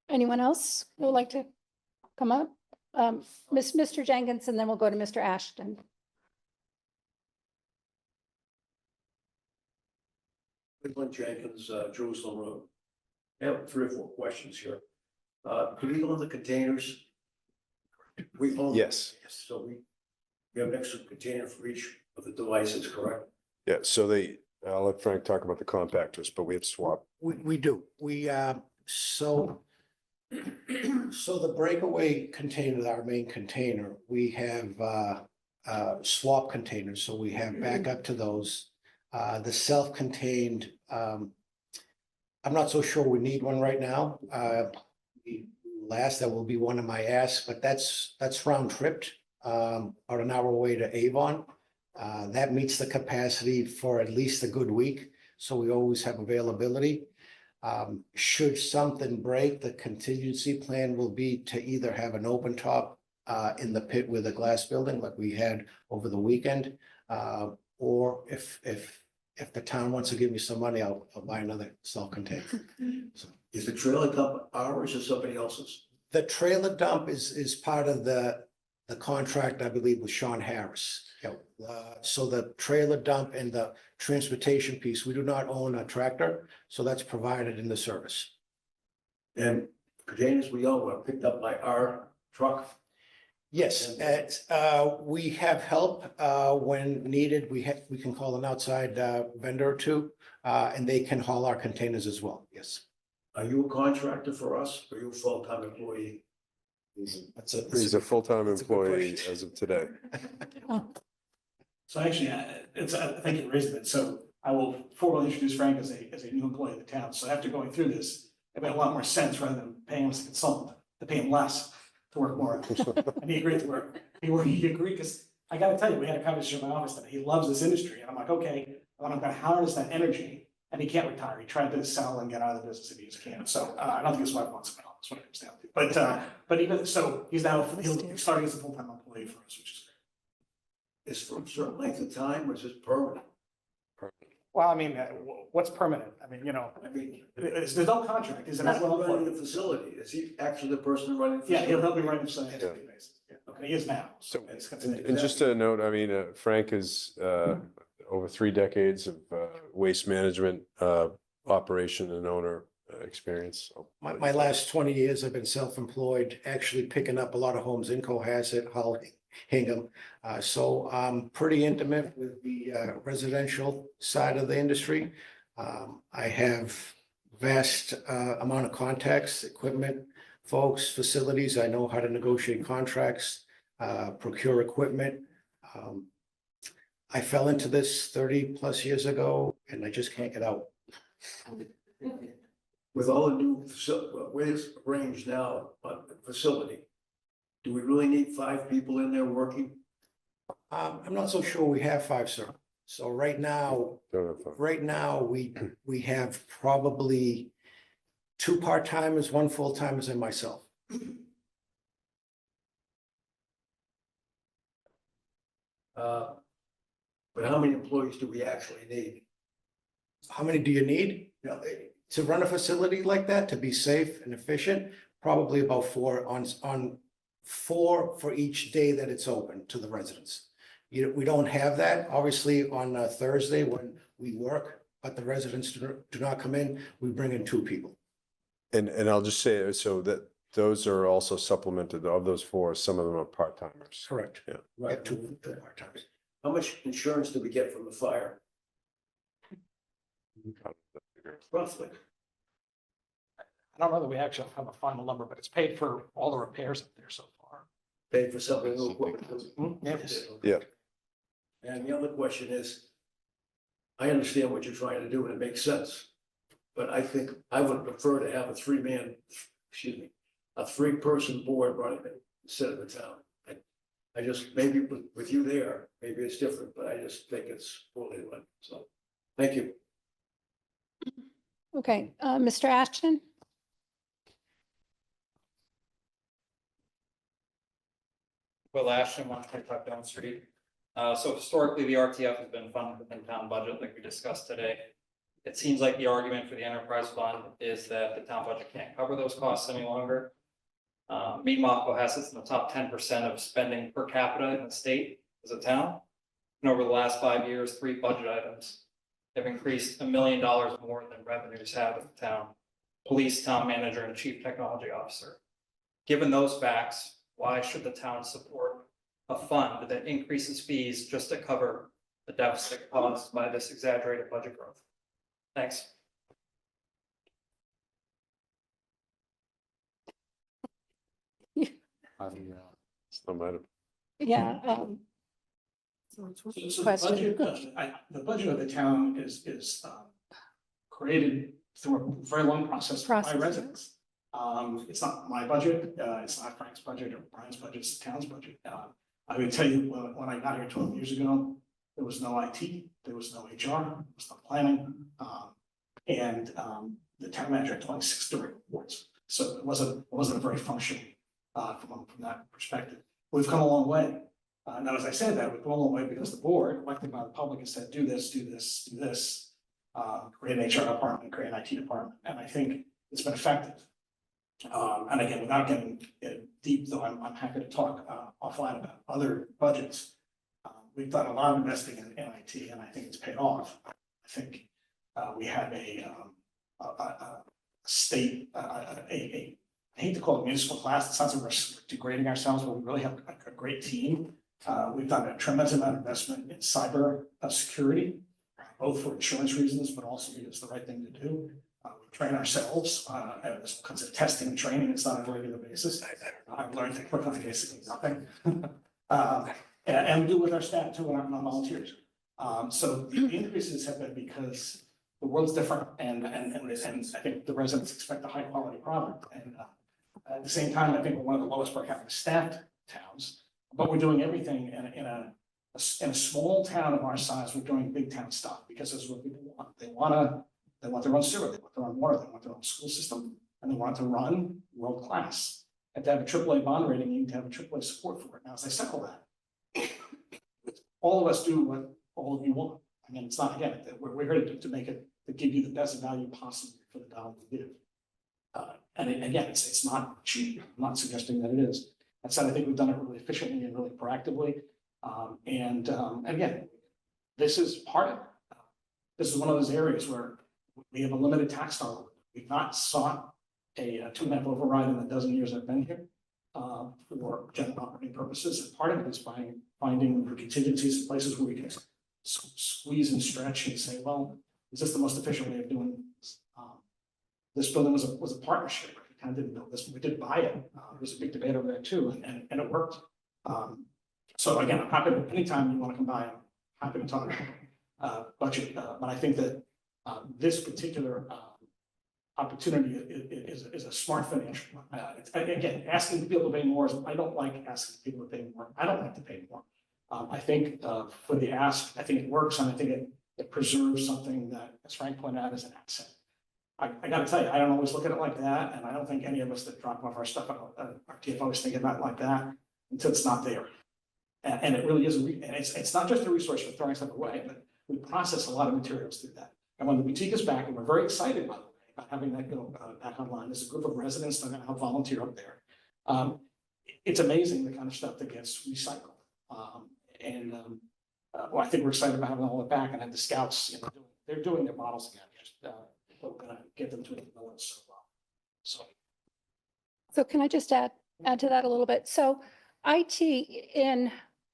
anyone else who would like to come up? Mr. Jenkins, and then we'll go to Mr. Ashton. Cleveland Jenkins, Jerusalem Road. I have 3 or 4 questions here. Do we own the containers? We own. Yes. So we have an extra container for each of the devices, correct? Yeah, so I'll let Frank talk about the compactors, but we have swap. We do. So the breakaway container, our main container, we have swap containers, so we have backup to those. The self-contained, I'm not so sure we need one right now. That will be one of my asks, but that's round tripped, about an hour away to Avon. That meets the capacity for at least a good week, so we always have availability. Should something break, the contingency plan will be to either have an open top in the pit with a glass building like we had over the weekend. Or if the town wants to give me some money, I'll buy another self-contained. So, Is the trailer dump ours or somebody else's? the trailer dump is part of the contract, I believe, with Sean Harris. So the trailer dump and the transportation piece, we do not own a tractor, so that's provided in the service. And containers we own were picked up by our truck. Yes, we have help when needed. We can call an outside vendor or two, and they can haul our containers as well. Yes. Are you a contractor for us? Or are you a full-time employee? He's a full-time that's a good employee question. as of today. So actually, thank you for raising it. So I will formally introduce Frank as a new employee of the town. So after going through this, it made a lot more sense rather than paying him as a consultant, to pay him less to work more. And he agreed to work. He agreed because I gotta tell you, we had a conversation in my office that he loves this industry. And I'm like, okay, I'm gonna harness that energy. And he can't retire. He tried to sell and get out of the business and he just can't. So I don't think his wife wants him at all. That's what it comes down to. But even so, he's now he's starting as a full-time employee for us, which is great. Is for a certain length of time or is it permanent? Well, I mean, what's permanent? I mean, I mean, there's no contract. He's he's an not actual running employee. the facility. Is he actually the person running? the Yeah, facility? he'll be running the same basis. Yeah, okay, he is now. So, it's gonna and stay. just a note, I mean, Frank is over 3 decades of waste management operation and owner experience. So- My last 20 years, I've been self-employed, actually picking up a lot of homes in Cohasset, Hull, Hingham. So I'm pretty intimate with the residential side of the industry. I have vast amount of contacts, equipment, folks, facilities. I know how to negotiate contracts, procure equipment. I fell into this 30+ years ago and I just can't get out. With all the new ways arranged now on the facility, do we really need 5 people in there working? I'm not so sure we have 5, sir. So right now, we have probably 2 part-timers, 1 full-timers, and myself. But how many employees do we actually need? How many do you need? To run a facility like that, to be safe and efficient, probably about 4 on 4 for each day that it's open to the residents. We don't have that, obviously, on Thursday when we work, but the residents do not come in, we bring in 2 people. And I'll just say, so that those are also supplemented, of those 4, some of them are part-timers. Correct. Yeah. We have 2 part-timers. How much insurance do we get from the fire? Roughly. I don't know that we actually have a final number, but it's paid for all the repairs up there so far. Paid for something new equipment. Yes. Yeah. And the other question is, I understand what you're trying to do and it makes sense. But I think I would prefer to have a 3-person board running it instead of the town. I just, maybe with you there, maybe it's different, but I just think it's poorly run. So, thank you. Okay, Mr. Ashton? Will Ashton, 125 Down Street. So historically, the RTF has been funded within town budget, like we discussed today. It seems like the argument for the enterprise fund is that the town budget can't cover those costs any longer. Meanwhile, Cohasset's in the top 10% of spending per capita in the state as a town. And over the last 5 years, 3 budget items have increased $1 million more than revenues have in the town: police, town manager, and chief technology officer. Given those facts, why should the town support a fund that increases fees just to cover the deficit caused by this exaggerated budget growth? Thanks. Still might have. Yeah. So the Question. the budget of the town is created through a very long process by Process, yeah. residents. It's not my budget, it's not Frank's budget or Brian's budget, it's the town's budget. I would tell you, when I got here 12 years ago, there was no IT, there was no HR, there was no planning. And the town manager had 26 direct reports. So it wasn't a very functional from that perspective. We've come a long way. Now, as I said that, we've come a long way because the board, elected by the public, has said, do this, do this, do this. Create an HR department, create an IT department, and I think it's been effective. And again, without getting deep, though, I'm happy to talk offline about other budgets. We've done a lot of investing in IT, and I think it's paid off. I think we have a state, I hate to call it municipal class. It sounds like we're degrading ourselves, but we really have a great team. We've done a tremendous amount of investment in cyber security, both for insurance reasons, but also because it's the right thing to do. We train ourselves, and there's all kinds of testing and training. It's not on a regular basis. I've learned to click on basically nothing. And we do with our staff too, and our volunteers. So the increases have been because the world's different, and I think the residents expect a high quality product. And at the same time, I think we're one of the lowest per capita staffed towns, but we're doing everything in a small town of our size. We're doing big town stuff because this is what people want. They want their own sewer, they want their own water, they want their own school system, and they want to run world class. And to have a AAA bond rating, you need to have a AAA support for it. Now, as I said all that, all of us do what all of you want. I mean, it's not, again, we're here to make it, to give you the best value possible for the dollar we give. And again, it's not cheap. I'm not suggesting that it is. That said, I think we've done it really efficiently and really proactively. And again, this is part of it. This is one of those areas where we have a limited tax dollar. We've not sought a 2.5 override in the dozen years I've been here for general operating purposes. And part of it is by finding contingencies in places where we can squeeze and stretch and say, well, is this the most efficient way of doing this? This building was a partnership. We kind of didn't build this, we did buy it. There was a big debate over there too, and it worked. So again, I'm happy to, anytime you want to come by, I'm happy to talk about budget. But I think that this particular opportunity is a smart financial one. Again, asking people to pay more is, I don't like asking people to pay more. I don't like to pay more. I think, for the ask, I think it works, and I think it preserves something that, as Frank pointed out, is an asset. I gotta tell you, I don't always look at it like that, and I don't think any of us that drop off our stuff, our TFO is thinking about it like that until it's not there. And it really is, and it's not just a resource for throwing stuff away, but we process a lot of materials through that. And when the boutique is back, and we're very excited, by the way, about having that go back online, there's a group of residents that are gonna help volunteer up there. It's amazing the kind of stuff that gets recycled. Well, I think we're excited about having all it back, and then the scouts, you know, they're doing their models again, just, we're gonna get them to the village so well. So can I just add to that a little bit? So IT in,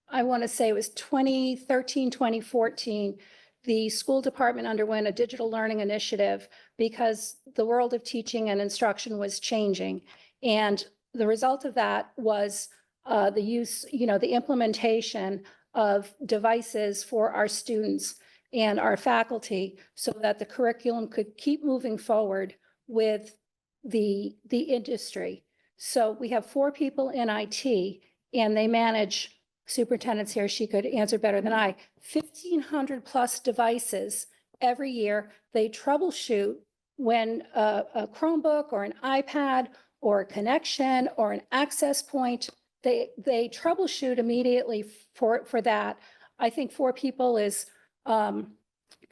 I want to say it was 2013, 2014, the school department underwent a digital learning initiative because the world of teaching and instruction was changing. And the result of that was the use, you know, the implementation of devices for our students and our faculty so that the curriculum could keep moving forward with the industry. So we have 4 people in IT, and they manage, superintendent's here, she could answer better than I, 1,500 plus devices every year. They troubleshoot when a Chromebook or an iPad or a connection or an access point, they troubleshoot immediately for that. I think 4 people is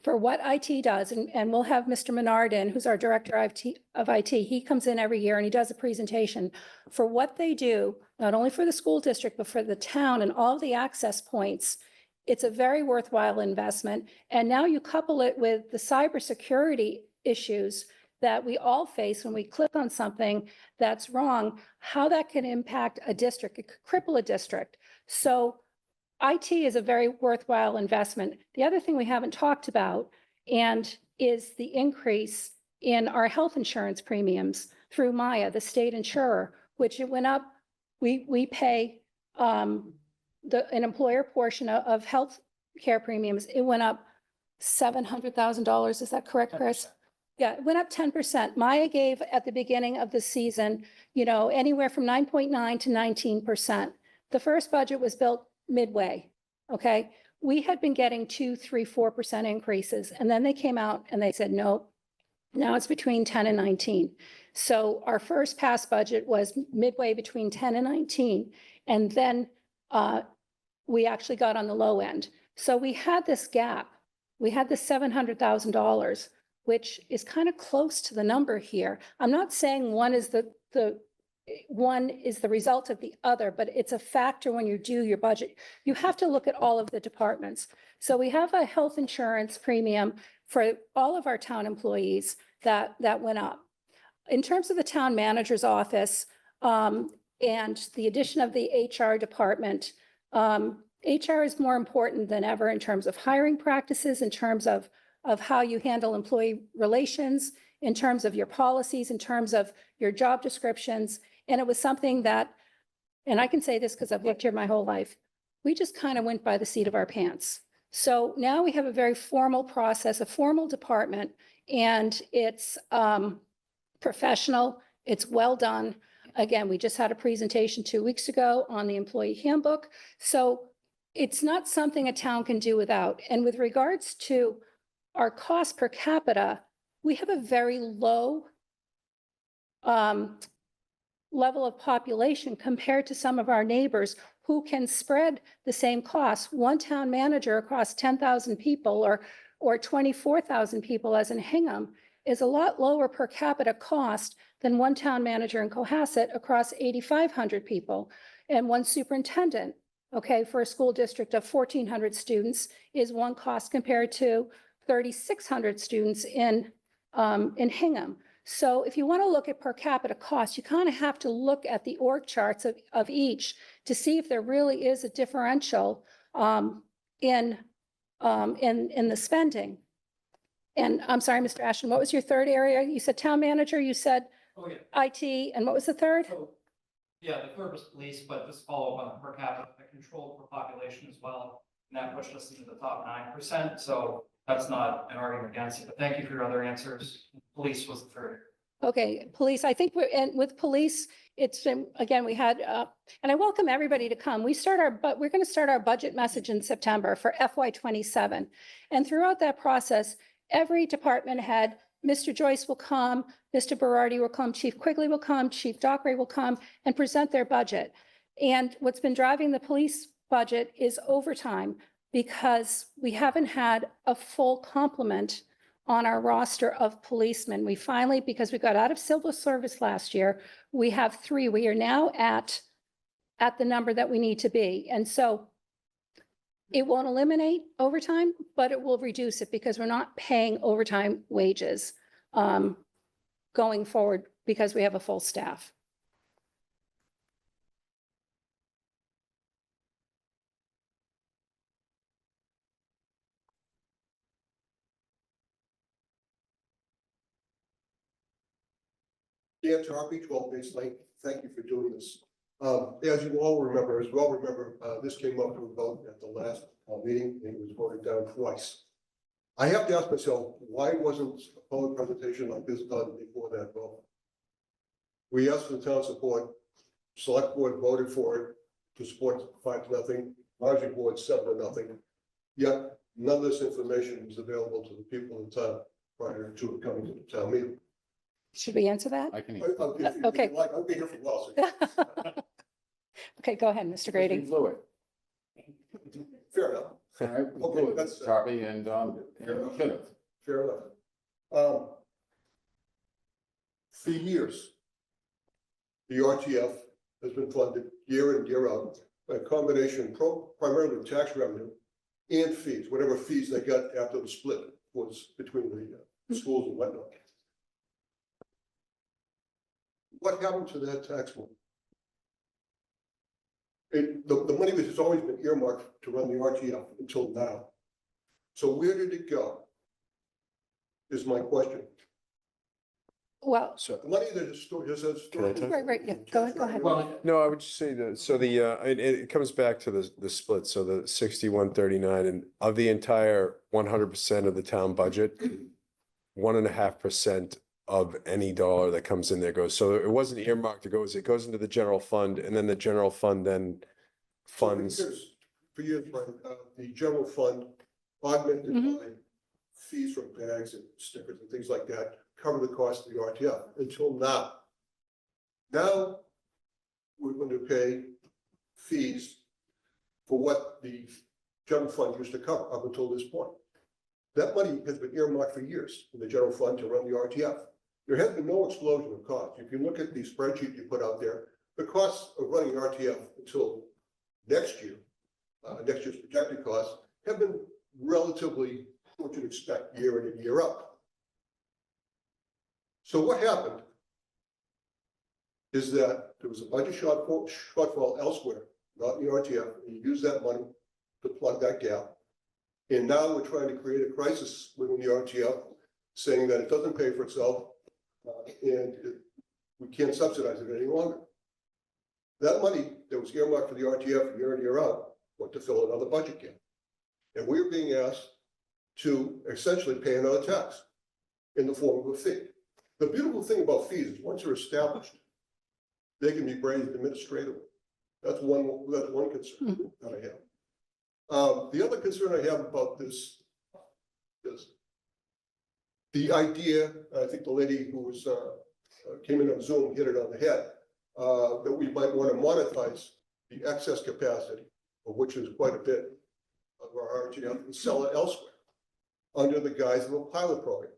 for what IT does, and we'll have Mr. Menard in, who's our director of IT. He comes in every year and he does a presentation for what they do, not only for the school district, but for the town and all the access points. It's a very worthwhile investment. And now you couple it with the cybersecurity issues that we all face when we click on something that's wrong, how that can impact a district. It could cripple a district. So IT is a very worthwhile investment. The other thing we haven't talked about and is the increase in our health insurance premiums through Maya, the state insurer, which it went up. We pay an employer portion of health care premiums. It went up $700,000. Is that correct, Chris? 10%. Yeah, it went up 10%. Maya gave at the beginning of the season, you know, anywhere from 9.9 to 19%. The first budget was built midway, okay? We had been getting 2, 3, 4% increases, and then they came out and they said, no, now it's between 10 and 19. So our first pass budget was midway between 10 and 19, and then we actually got on the low end. So we had this gap. We had the $700,000, which is kind of close to the number here. I'm not saying one is the result of the other, but it's a factor when you do your budget. You have to look at all of the departments. So we have a health insurance premium for all of our town employees that went up. In terms of the town manager's office and the addition of the HR department, HR is more important than ever in terms of hiring practices, in terms of how you handle employee relations, in terms of your policies, in terms of your job descriptions. And it was something that, and I can say this because I've lived here my whole life, we just kind of went by the seat of our pants. So now we have a very formal process, a formal department, and it's professional, it's well done. Again, we just had a presentation 2 weeks ago on the employee handbook. So it's not something a town can do without. And with regards to our cost per capita, we have a very low level of population compared to some of our neighbors who can spread the same costs. One town manager across 10,000 people or 24,000 people, as in Hingham, is a lot lower per capita cost than one town manager in Cohasset across 8,500 people. And one superintendent, okay, for a school district of 1,400 students is one cost compared to 3,600 students in Hingham. So if you want to look at per capita cost, you kind of have to look at the org charts of each to see if there really is a differential in the spending. And I'm sorry, Mr. Ashton, what was your third area? You said town manager, you said IT, and what was the third? So, yeah, the third was police, but just follow up on the per capita, the control per population as well. And that pushed us into the top 9%. So that's not an argument against it, but thank you for your other answers. Police was the third. Okay, police, I think we're, and with police, it's been, again, we had, and I welcome everybody to come. We're going to start our budget message in September for FY '27. And throughout that process, every department head, Mr. Joyce will come, Mr. Berardi will come, Chief Quigley will come, Chief Dockery will come and present their budget. And what's been driving the police budget is overtime, because we haven't had a full complement on our roster of policemen. We finally, because we got out of civil service last year, we have 3. We are now at the number that we need to be. And so it won't eliminate overtime, but it will reduce it, because we're not paying overtime wages going forward, because we have a full staff. Dan Tarpey, 12 Base Lane, thank you for doing this. As you all remember, this came up to a vote at the last meeting, and it was voted down twice. I have to ask myself, why wasn't a public presentation like this done before that vote? We asked for the town support, select board voted for it to support 5-0, advisory board 7-0. Yet none of this information was available to the people in town prior to it coming to the town meeting. Should we answer that? I can. If Okay. you'd like, I'll be here for a while. So Okay, go ahead, Mr. Grady. Fluid. fair enough. All right, Okay, fluid, that's- Tarpey, and should have. Fair enough. For years, the RTF has been funded year in, year out by a combination primarily of tax revenue and fees, whatever fees they got after the split was between the schools and whatnot. What happened to that tax money? The money has always been earmarked to run the RTF until now. So where did it go? Is my question. Well, So, The money that is stored, Can I talk? right, yeah, go ahead. Well, no, I would just say that, so it comes back to the split, so the 61-39, and of the entire 100% of the town budget, 1.5% of any dollar that comes in there goes, so it wasn't earmarked, it goes into the general fund, and then the general fund then funds. For years, Brian, the general fund augmented by fees from bags and stickers and things like that cover the cost of the RTF until now. Now, we're going to pay fees for what the general fund used to cover up until this point. That money has been earmarked for years in the general fund to run the RTF. There has been no explosion of cost. If you look at the spreadsheet you put out there, the costs of running RTF until next year, next year's projected costs, have been relatively what you'd expect year in and year out. So what happened is that there was a budget shortfall elsewhere, not in the RTF, and you use that money to plug that gap. And now we're trying to create a crisis within the RTF, saying that it doesn't pay for itself, we can't subsidize it any longer. That money that was earmarked for the RTF year in, year out, went to fill another budget gap. And we're being asked to essentially pay another tax in the form of a fee. The beautiful thing about fees is once they're established, they can be raised administratively. That's one concern that I have. The other concern I have about this is the idea, I think the lady who was came in on Zoom hit it on the head, that we might want to monetize the excess capacity, of which is quite a bit of our RTF, and sell it elsewhere under the guise of a pilot program.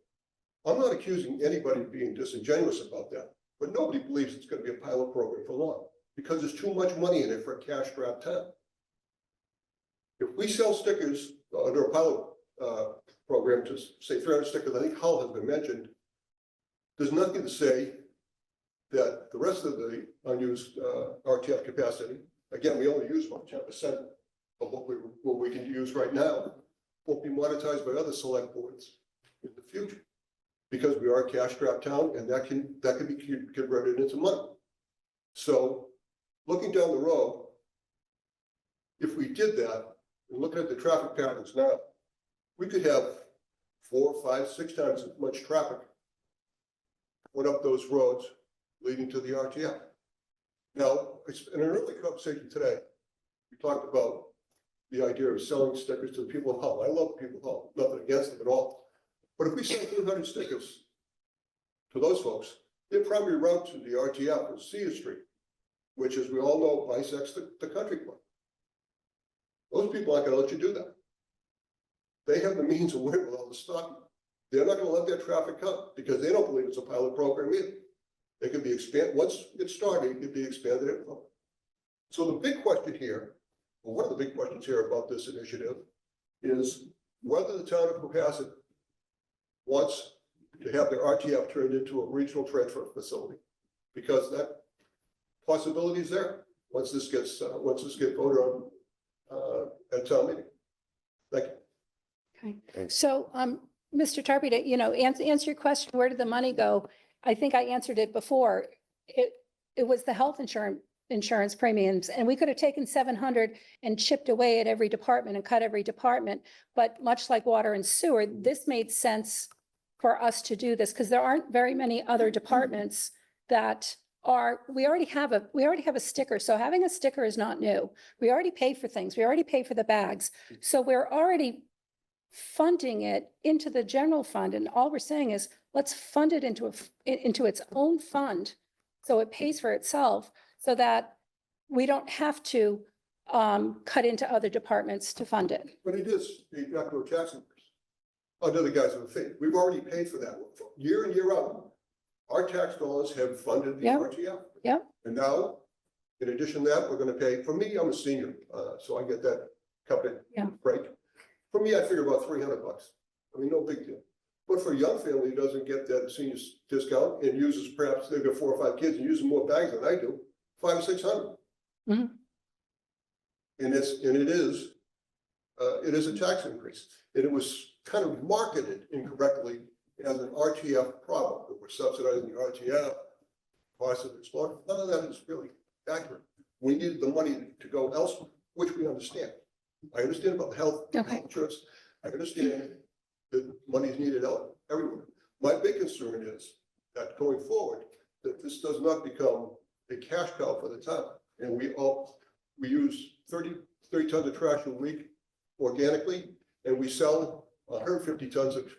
I'm not accusing anybody of being disingenuous about that, but nobody believes it's going to be a pilot program for long because there's too much money in it for a cash-strapped town. If we sell stickers under a pilot program to say 300 stickers, I think Hull has been mentioned, there's nothing to say that the rest of the unused RTF capacity, again, we only use about 10% of what we can use right now, won't be monetized by other select boards in the future. Because we are a cash-strapped town, and that can be converted into money. So, looking down the road, if we did that, and looking at the traffic patterns now, we could have 4, 5, 6 times as much traffic went up those roads leading to the RTF. Now, it's in an early conversation today, we talked about the idea of selling stickers to the people of Hull. I love the people of Hull, nothing against them at all. But if we sell 200 stickers to those folks, their primary route to the RTF is Cedar Street, which, as we all know, bisects the country club. Those people aren't gonna let you do that. They have the means of wherewithal to stop you. They're not gonna let their traffic come because they don't believe it's a pilot program either. It can be expanded, once it's started, it can be expanded. So the big question here, or one of the big questions here about this initiative is whether the town of Cohasset wants to have their RTF turned into a regional transfer facility. Because that possibility is there, once this gets voted on, at town meeting. Thank you. Okay, Thanks. so, Mr. Tarpey, to, answer your question, where did the money go? I think I answered it before. It was the health insurance premiums, and we could have taken 700 and chipped away at every department and cut every department. But much like water and sewer, this made sense for us to do this because there aren't very many other departments that we already have a sticker. So having a sticker is not new. We already pay for things. We already pay for the bags. So we're already funding it into the general fund. And all we're saying is, let's fund it into its own fund. So it pays for itself so that we don't have to cut into other departments to fund it. But it is a capital tax increase under the guise of a fee. We've already paid for that year in, year out. Our tax dollars have funded the Yep. RTF. Yep. And now, in addition to that, we're gonna pay, for me, I'm a senior, so I get that covered Yeah. break. For me, I figure about $300. I mean, no big deal. But for a young family who doesn't get that senior discount and uses, perhaps they've got 4 or 5 kids and uses more bags than I do, 500 or 600. Mhm. And it is a tax increase. And it was kind of marketed incorrectly as an RTF problem, that we're subsidizing the RTF, cost of explosion. None of that is really accurate. We needed the money to go elsewhere, which we understand. I understand about the health Okay. insurance. I understand that money is needed everywhere. My big concern is that going forward, that this does not become a cash cow for the town. And we use 30 tons of trash a week organically, and we sell 150 tons of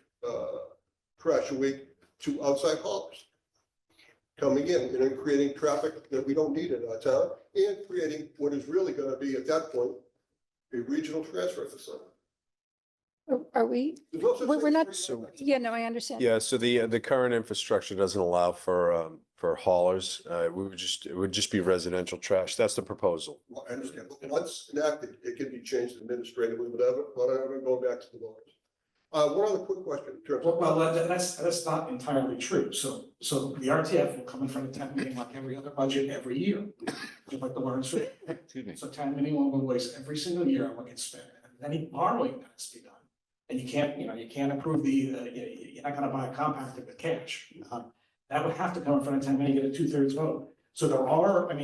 trash a week to outside haulers coming in and then creating traffic that we don't need in our town and creating what is really going to be at that point a regional transfer facility. Are we? There's no such We're thing not- as regional. Yeah, no, I understand. Yeah, so the current infrastructure doesn't allow for haulers. It would just be residential trash. That's the proposal. Well, I understand, but once enacted, it can be changed administratively, whatever, going back to the voters. One other quick question in terms of. Well, that's not entirely true. So the RTF will come in front of town meeting like every other budget every year, just like the water and sewer. Excuse me. So town meeting will waste every single year on what gets spent, and any borrowing that has to be done. And you can't approve you're not gonna buy a compactor with cash. That would have to come in front of town meeting, get a 2/3 vote. So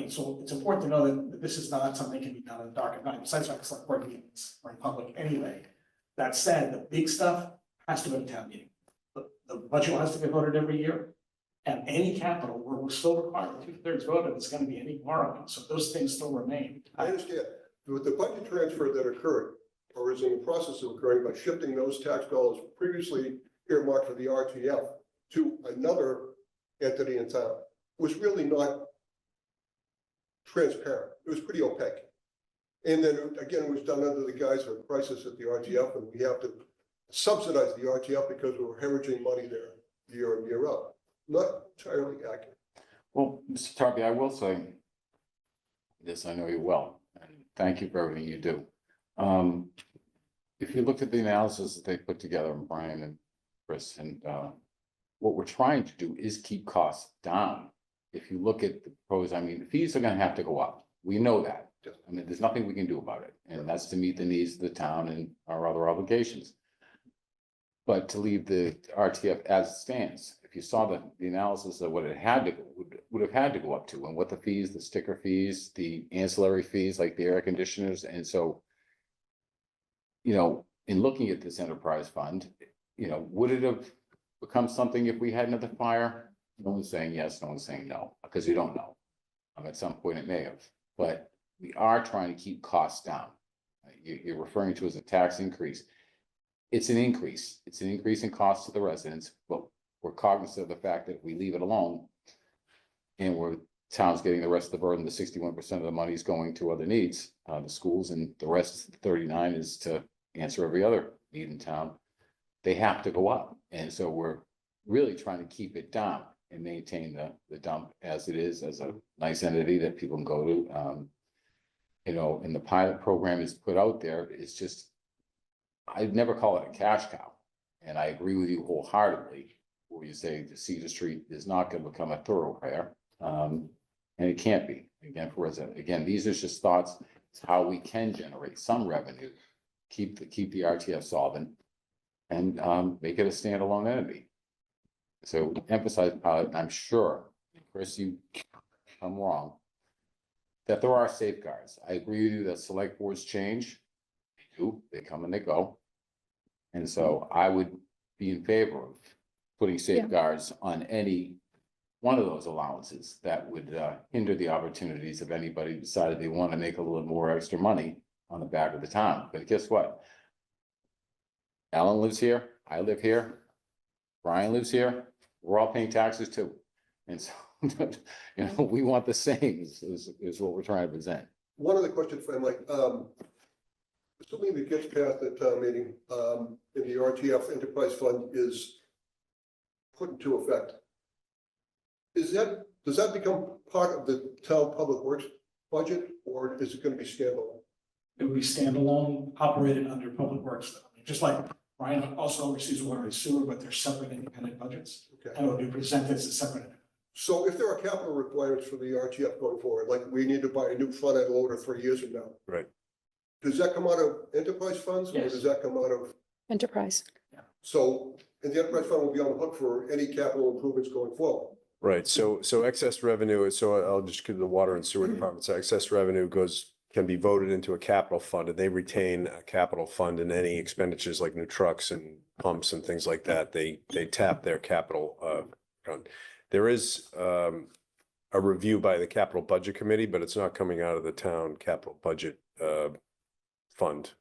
so it's important to know that this is not something that can be done in the dark of night, besides like select board meetings or in public anyway. That said, the big stuff has to go to town meeting. The budget has to get voted every year. And any capital, we're still required a 2/3 vote, and it's gonna be any borrowing, so those things still remain. I understand, with the budget transfer that occurred, or is in the process of occurring by shifting those tax dollars previously earmarked for the RTF to another entity in town, was really not transparent. It was pretty opaque. And then again, it was done under the guise of a crisis at the RTF, and we have to subsidize the RTF because we're hemorrhaging money there year in, year out. Not entirely accurate. Well, Mr. Tarpey, I will say this, I know you well, and thank you for everything you do. If you looked at the analysis that they put together, Brian and Chris, and what we're trying to do is keep costs down. If you look at the pros, I mean, the fees are gonna have to go up. We know that. I mean, there's nothing we can do about it, and that's to meet the needs of the town and our other obligations. But to leave the RTF as it stands, if you saw the analysis of what it had to, would have had to go up to, and what the fees, the sticker fees, the ancillary fees, like the air conditioners, and so, in looking at this enterprise fund, would it have become something if we had another fire? No one's saying yes, no one's saying no, because we don't know. At some point it may have, but we are trying to keep costs down. You're referring to as a tax increase. It's an increase. It's an increase in cost to the residents, but we're cognizant of the fact that if we leave it alone and we're town's getting the rest of the burden, the 61% of the money is going to other needs, the schools, and the rest 39 is to answer every other need in town. They have to go up. And so we're really trying to keep it down and maintain the dump as it is, as a nice entity that people can go to. You know, and the pilot program is put out there, it's just, I'd never call it a cash cow. And I agree with you wholeheartedly, where you say the Cedar Street is not gonna become a thoroughfare. And it can't be, again, for resident. Again, these are just thoughts, it's how we can generate some revenue, keep the RTF solvent, and make it a standalone entity. So emphasize pilot, and I'm sure, Chris, I'm wrong, that there are safeguards. I agree with you that select boards change. They do, they come and they go. And so I would be in favor of putting safeguards on any one of those allowances that would hinder the opportunities of anybody who decided they want to make a little more extra money on the back of the town. But guess what? Alan lives here, I live here, Brian lives here, we're all paying taxes too. And so, you know, we want the same is what we're trying to present. One other question, if I might, assuming that gets passed at town meeting, and the RTF enterprise fund is put into effect, does that become part of the town public works budget, or is it going to be standalone? It would be standalone, operated under Public Works, just like Brian also oversees water and sewer, but they're separate independent budgets. Okay. And it would be presented as a separate. So if there are capital requirements for the RTF going forward, like we need to buy a new front end loader 3 years from now. Right. Does that come out of enterprise funds, or Yes. does that come out of, Enterprise. so, and the enterprise fund will be on the hook for any capital improvements going forward? Right, so excess revenue, so I'll just give the water and sewer department, so excess revenue can be voted into a capital fund, and they retain a capital fund in any expenditures like new trucks and pumps and things like that. They tap their capital fund. There is a review by the capital budget committee, but it's not coming out of the town capital budget fund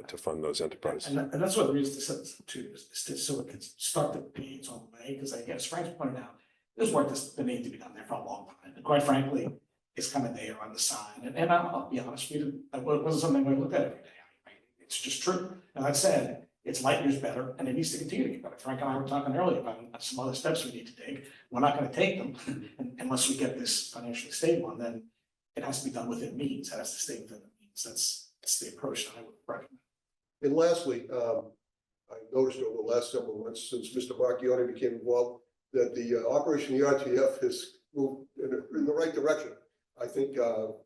to fund those enterprises. And that's what the reason to set this to, is to, so it can start the pay its own way, because I guess Frank's pointed out, there's work that needs to be done there for a long time, and quite frankly, it's kind of there on the side, and I'll be honest with you, it wasn't something we looked at every day. I mean, it's just true, and that said, it's light years better, and it needs to continue to get better. Frank and I were talking earlier about some other steps we need to take, we're not gonna take them unless we get this financially stable, and then it has to be done within means, it has to stay within the means, that's the approach that I would recommend. And lastly, I noticed over the last several months, since Mr. Marchione became involved, that the operation of the RTF has moved in the right direction. I think,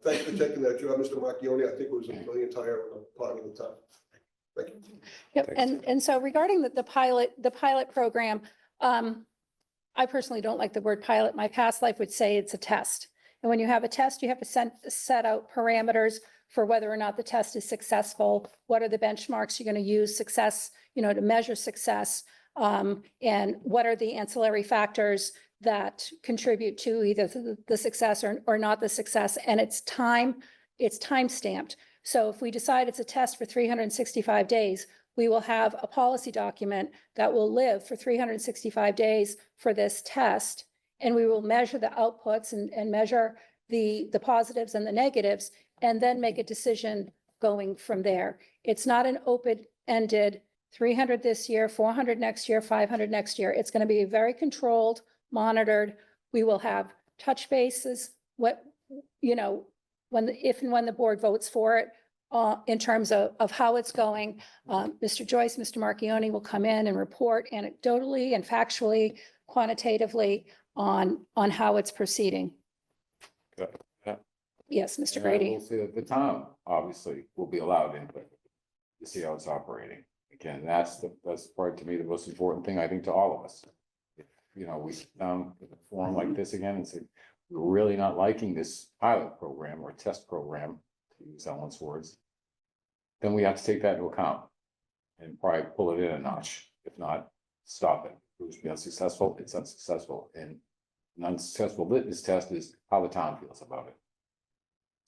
thanks for taking that job, Mr. Marchione. I think it was a brilliant hire on the part of the town. Thank you. Yep, and so regarding the pilot program, I personally don't like the word pilot. My past life would say it's a test. And when you have a test, you have to set out parameters for whether or not the test is successful. What are the benchmarks you're going to use success, to measure success? And what are the ancillary factors that contribute to either the success or not the success? And it's time stamped. So if we decide it's a test for 365 days, we will have a policy document that will live for 365 days for this test. And we will measure the outputs and measure the positives and the negatives, and then make a decision going from there. It's not an open-ended 300 this year, 400 next year, 500 next year. It's going to be very controlled, monitored. We will have touch bases, if and when the board votes for it, in terms of how it's going. Mr. Joyce, Mr. Marchione will come in and report anecdotally and factually, quantitatively on how it's proceeding. Good. Yeah. Yes, Mr. And I Grady. will say that the town obviously will be allowed input to see how it's operating. Again, that's part, to me, the most important thing, I think, to all of us. If, we sit down with a forum like this again and say, we're really not liking this pilot program or test program, to use Ellen's words, then we have to take that into account and probably pull it in a notch. If not, stop it. If it's unsuccessful, it's unsuccessful. And An unsuccessful litmus test is how the town feels about it.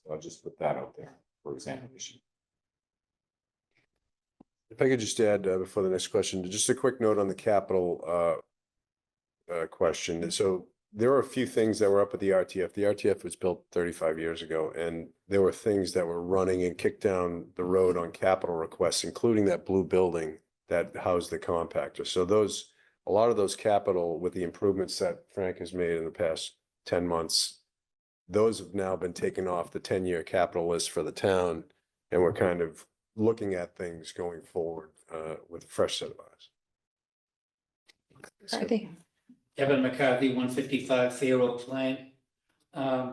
So I'll just put that out there for examination. If I could just add, before the next question, just a quick note on the capital, question. So there were a few things that were up at the RTF. The RTF was built 35 years ago, and there were things that were running and kicked down the road on capital requests, including that blue building that housed the compactor. So a lot of those capital with the improvements that Frank has made in the past 10 months, those have now been taken off the 10-year capital list for the town, and we're kind of looking at things going forward with a fresh set of eyes. Dorothy? Kevin McCarthy, 155 Fair Oaks Lane.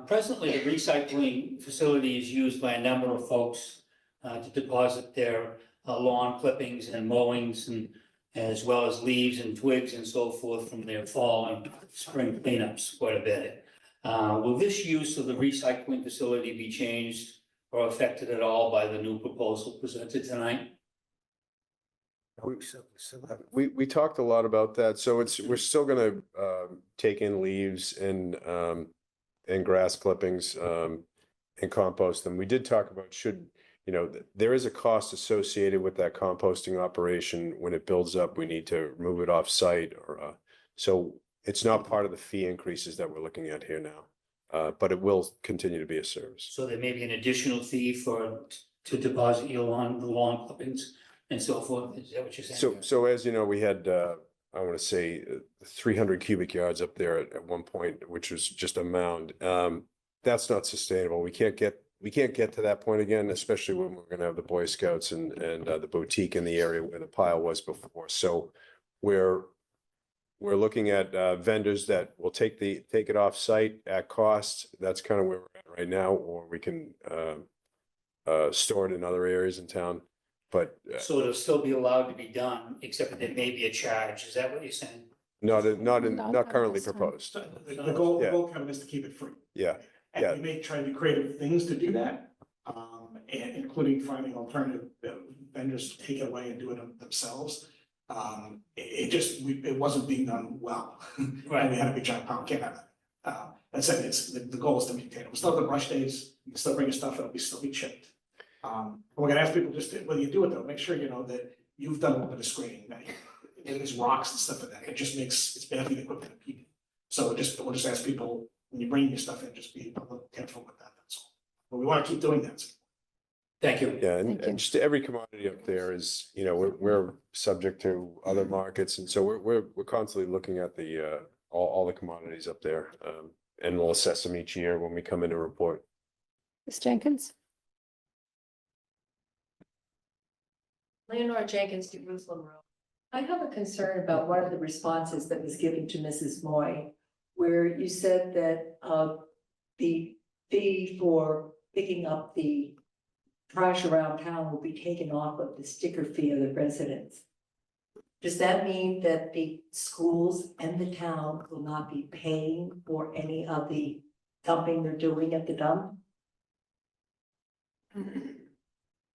Presently, the recycling facility is used by a number of folks to deposit their lawn clippings and mowings, and as well as leaves and twigs and so forth from their fall and spring cleanups quite a bit. Will this use of the recycling facility be changed or affected at all by the new proposal presented tonight? We talked a lot about that, so we're still gonna take in leaves and grass clippings and compost them. We did talk about there is a cost associated with that composting operation. When it builds up, we need to remove it off site, or so it's not part of the fee increases that we're looking at here now, but it will continue to be a service. So there may be an additional fee to deposit your lawn clippings and so forth. Is that what you're saying? So as you know, we had, I want to say 300 cubic yards up there at one point, which was just a mound. That's not sustainable. We can't get to that point again, especially when we're gonna have the Boy Scouts and the boutique in the area where the pile was before. So we're looking at vendors that will take it off site at cost. That's kind of where we're at right now, or we can store it in other areas in town. But So it'll still be allowed to be done, except that there may be a charge. Is that what you're saying? not Not currently this time. proposed. The goal, Kevin, is to keep it free. Yeah. And we may try to do creative things to do that, and including finding alternative vendors to take it away and do it themselves. It wasn't being done well. Right. And we had a big giant pound can of it. That's it, the goal is to maintain it. We still have the brush days, you can still bring your stuff, it'll still be chipped. We're gonna ask people whether you do it though, make sure you know that you've done a little bit of screening, that there's rocks and stuff like that, it's bad for the equipment and people. So we'll just ask people, when you bring your stuff in, just be a little careful with that, that's all. But we wanna keep doing that. Thank you. Yeah, Thank you. and just every commodity up there is, we're subject to other markets, and so we're constantly looking at all the commodities up there. And we'll assess them each year when we come in to report. Ms. Jenkins? Leonore Jenkins, Jerusalem Road. I have a concern about one of the responses that was given to Mrs. Moy, where you said that the fee for picking up the trash around town will be taken off of the sticker fee of the residents. Does that mean that the schools and the town will not be paying for any of the dumping they're doing at the dump?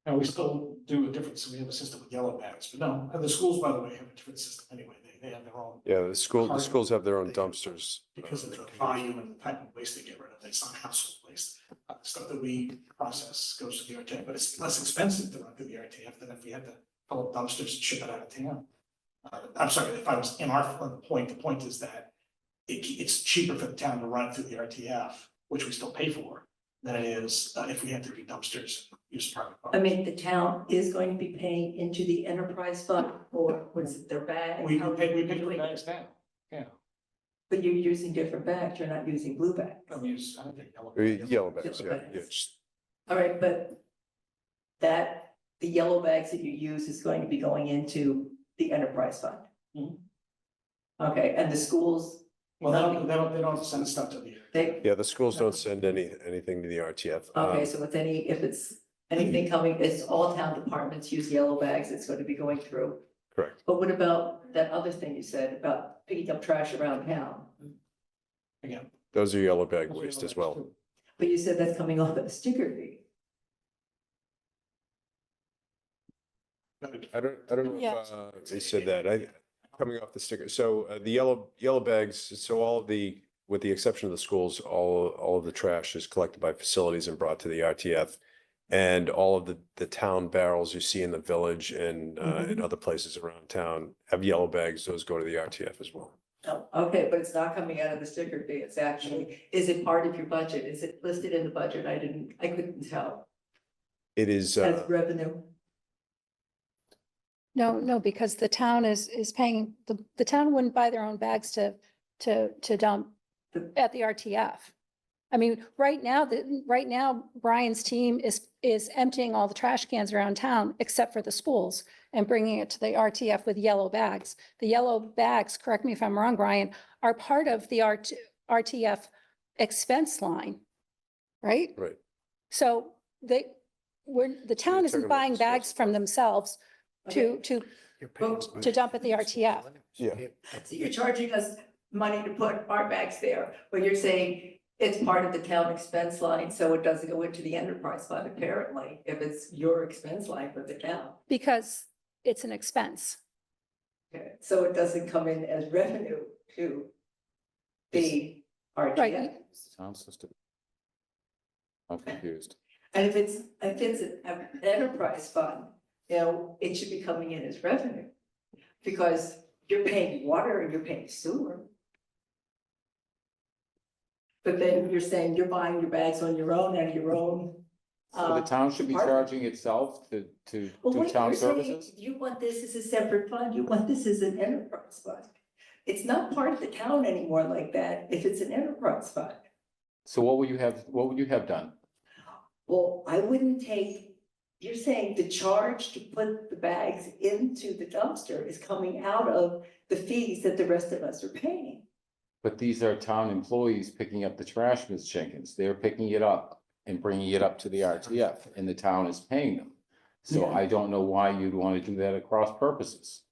Now, we still do a different, so we have a system with yellow bags, but no, the schools, by the way, have a different system anyway, they have their own. Yeah, the schools have their own dumpsters. Because of the volume and the type of waste they get rid of, it's not household waste. Stuff that we process goes to the RTF, but it's less expensive to run through the RTF than if we had to pull up dumpsters and ship it out of town. I'm sorry, if I was in the point is that it's cheaper for the town to run it through the RTF, which we still pay for, than it is if we had to do dumpsters and use private. I mean, the town is going to be paying into the enterprise fund for, what is it, their bag? We pay for bags now, yeah. But you're using different bags, you're not using blue bags. I don't think yellow bags. Yellow bags, Yellow yeah. bags. All right, but the yellow bags that you use is going to be going into the enterprise fund. Mhm. Okay, and the schools, Well, they don't send stuff to the. Yeah, the schools don't send anything to the RTF. okay, so if it's anything coming, it's all town departments use yellow bags, it's going to be going through. Correct. But what about that other thing you said about picking up trash around town? Again. Those are yellow bag waste as well. But you said that's coming off of the sticker fee. I don't know Yeah. if they said that. Coming off the sticker. So the yellow bags, so all of the with the exception of the schools, all of the trash is collected by facilities and brought to the RTF. And all of the town barrels you see in the village and in other places around town have yellow bags. Those go to the RTF as well. Oh, okay, but it's not coming out of the sticker fee, it's actually, is it part of your budget? Is it listed in the budget? I couldn't tell. It is, As revenue? No, because the town is paying, the town wouldn't buy their own bags to dump at the RTF. I mean, right now, Brian's team is emptying all the trash cans around town, except for the schools, and bringing it to the RTF with yellow bags. The yellow bags, correct me if I'm wrong, Brian, are part of the RTF expense line, right? right. So the town talking isn't about buying expense bags from themselves to dump at the RTF. Yeah. So you're charging us money to put our bags there, but you're saying it's part of the town expense line, so it doesn't go into the enterprise fund apparently, if it's your expense line for the town. Because it's an expense. Okay, so it doesn't come in as revenue to the RTF. Right. Sound system. I'm confused. And if it's an enterprise fund, you know, it should be coming in as revenue. Because you're paying water and you're paying sewer. But then you're saying you're buying your bags on your own and your own. So the town should be department. charging itself to Well, do wait, town you're saying services? you want this as a separate fund, you want this as an enterprise fund. It's not part of the town anymore like that, if it's an enterprise fund. So what would you have done? Well, I wouldn't take, you're saying the charge to put the bags into the dumpster is coming out of the fees that the rest of us are paying. But these are town employees picking up the trash, Ms. Jenkins. They're picking it up and bringing it up to the RTF, and the town is paying them. So Yeah. I don't know why you'd want to do that at cross purposes.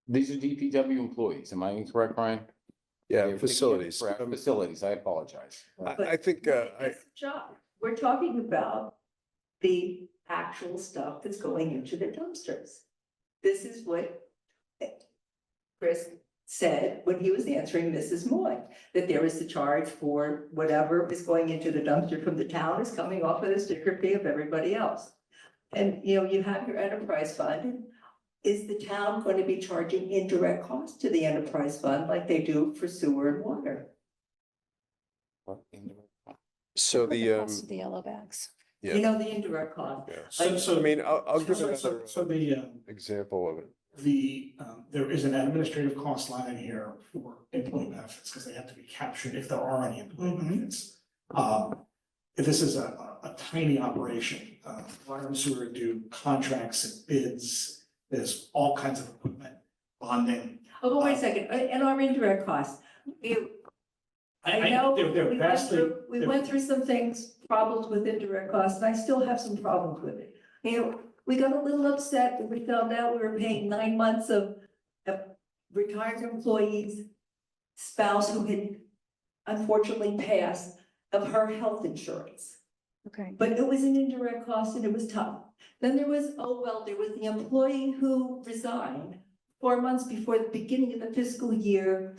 These are DPW employees. Am I incorrect, Brian? They're Yeah, picking up facilities. trash- Facilities, I apologize. I think, That's the job. We're talking about the actual stuff that's going into the dumpsters. This is what Chris said when he was answering Mrs. Moy, that there is the charge for whatever is going into the dumpster from the town is coming off of the sticker fee of everybody else. And, you know, you have your enterprise fund. Is the town going to be charging indirect costs to the enterprise fund like they do for sewer and water? so The the, cost of the yellow bags. Yeah. You know, the indirect cost. yeah. So, I mean, I'll give So another the, example of it. there is an administrative cost line in here for employee benefits, because they have to be captured if there are any employee benefits. If this is a tiny operation, water and sewer do contracts and bids, there's all kinds of equipment, bonding. Oh, but wait a second, and our indirect costs, I know, they're vastly. we went through some things, problems with indirect costs, and I still have some problems with it. You know, we got a little upset when we found out we were paying 9 months of retired employees' spouse who had unfortunately passed of her health insurance. Okay. But it was an indirect cost and it was tough. Then there was the employee who resigned 4 months before the beginning of the fiscal year,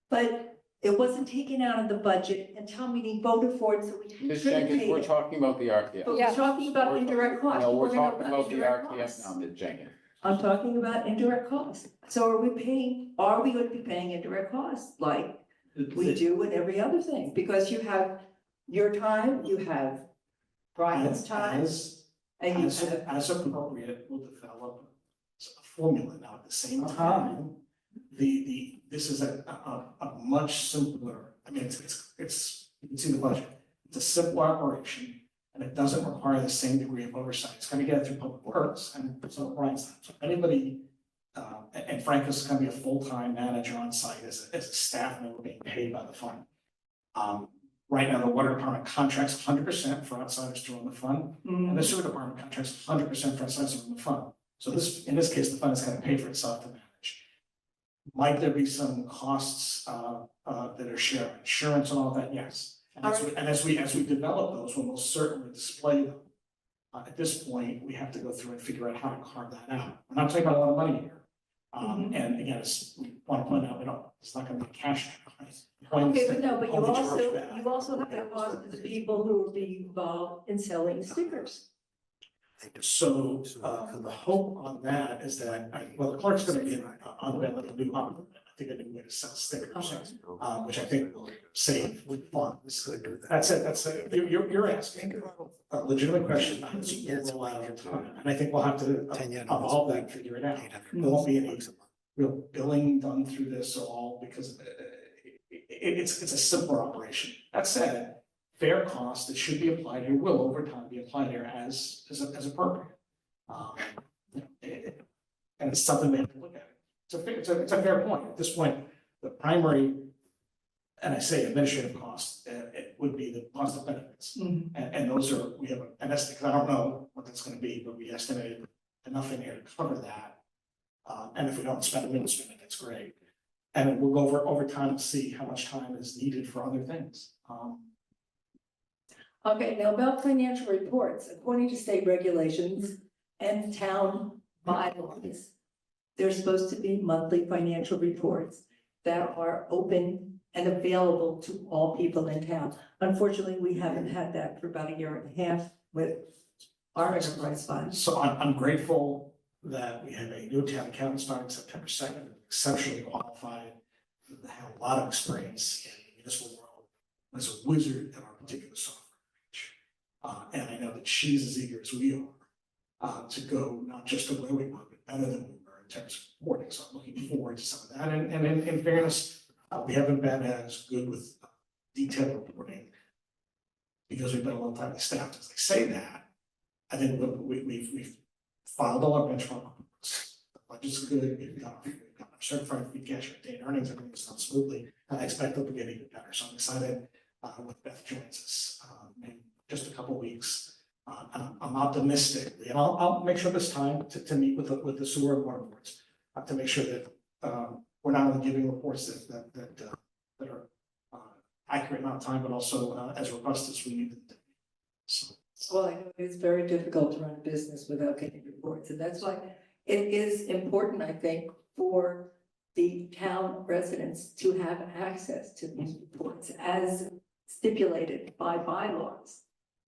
but it wasn't taken out of the budget and town meeting voted for it, so we didn't Ms. really Jenkins, pay we're it. talking about the RTF. But Yeah. we're talking about indirect costs. No, You we're wanna know talking about the indirect RTF costs? now, Ms. Jenkins. I'm talking about indirect costs. So are we going to be paying indirect costs like we do in every other thing? Because you have your time, you have Brian's time, and you have. As appropriate, we'll develop a formula. Now, at the same time, this is a much simpler, I mean, it's, you can see the budget. It's a simple operation, and it doesn't require the same degree of oversight. It's gonna get it through public works and so Brian's time. So anybody, and Frank is gonna be a full-time manager on site as a staff member being paid by the fund. Right now, the water department contracts 100% for outsiders to run the fund, and the sewer department contracts 100% for outsiders to run the fund. So in this case, the fund is gonna pay for itself to manage. Might there be some costs that are shared, insurance and all that? Yes. And as we develop those, we'll most certainly display them. At this point, we have to go through and figure out how to carve that out. We're not talking about a lot of money here. And again, we want to point out, it's not gonna be cash. Okay, but no, but you Only charge also, that. you also have the cost of the people who are being involved in selling stickers. So, the hope on that is that, well, the clerk's gonna get on the new, I think a new way to sell stickers, which I think will save funds. That's it, you're asking a legitimate question, it's roll out over time, and I think we'll have to evolve that, and figure it out. There won't be any real billing done through this at all, because it's a simpler operation. That said, fair cost that should be applied here will over time be applied here as appropriate. And it's something we have to look at. It's a fair point. At this point, the primary, and I say administrative cost, it would be the cost of benefits. And those are, we have an estimate, 'cause I don't know what that's gonna be, but we estimated enough in here to cover that. And if we don't spend it, we don't spend it, that's great. And then we'll go over time and see how much time is needed for other things. Okay, now about financial reports, according to state regulations and town bylaws, there's supposed to be monthly financial reports that are open and available to all people in town. Unfortunately, we haven't had that for about a year and a half with our enterprise fund. So I'm grateful that we have a new town accountant starting September 2nd, exceptionally qualified, have a lot of experience in the municipal world, as a wizard at our particular software. And I know that she's as eager as we are to go not just to where we were, but better than we were in terms of reporting. So I'm looking forward to some of that. And in fairness, we haven't been as good with detailed reporting because we've been a little tightly staffed. As I say that, I think we've filed all our benchmark reports. The budget's good. We've got our certified free cash retained earnings. Everything's done smoothly. And I expect they'll be getting even better. So I'm excited when Beth joins us in just a couple of weeks. I'm optimistic, and I'll make sure this time to meet with the sewer and water boards to make sure that we're not only giving reports that are accurate amount of time, but also as robust as we need them to be. So. Well, I know it's very difficult to run a business without getting reports, and that's why it is important, I think, for the town residents to have access to these reports as stipulated by bylaws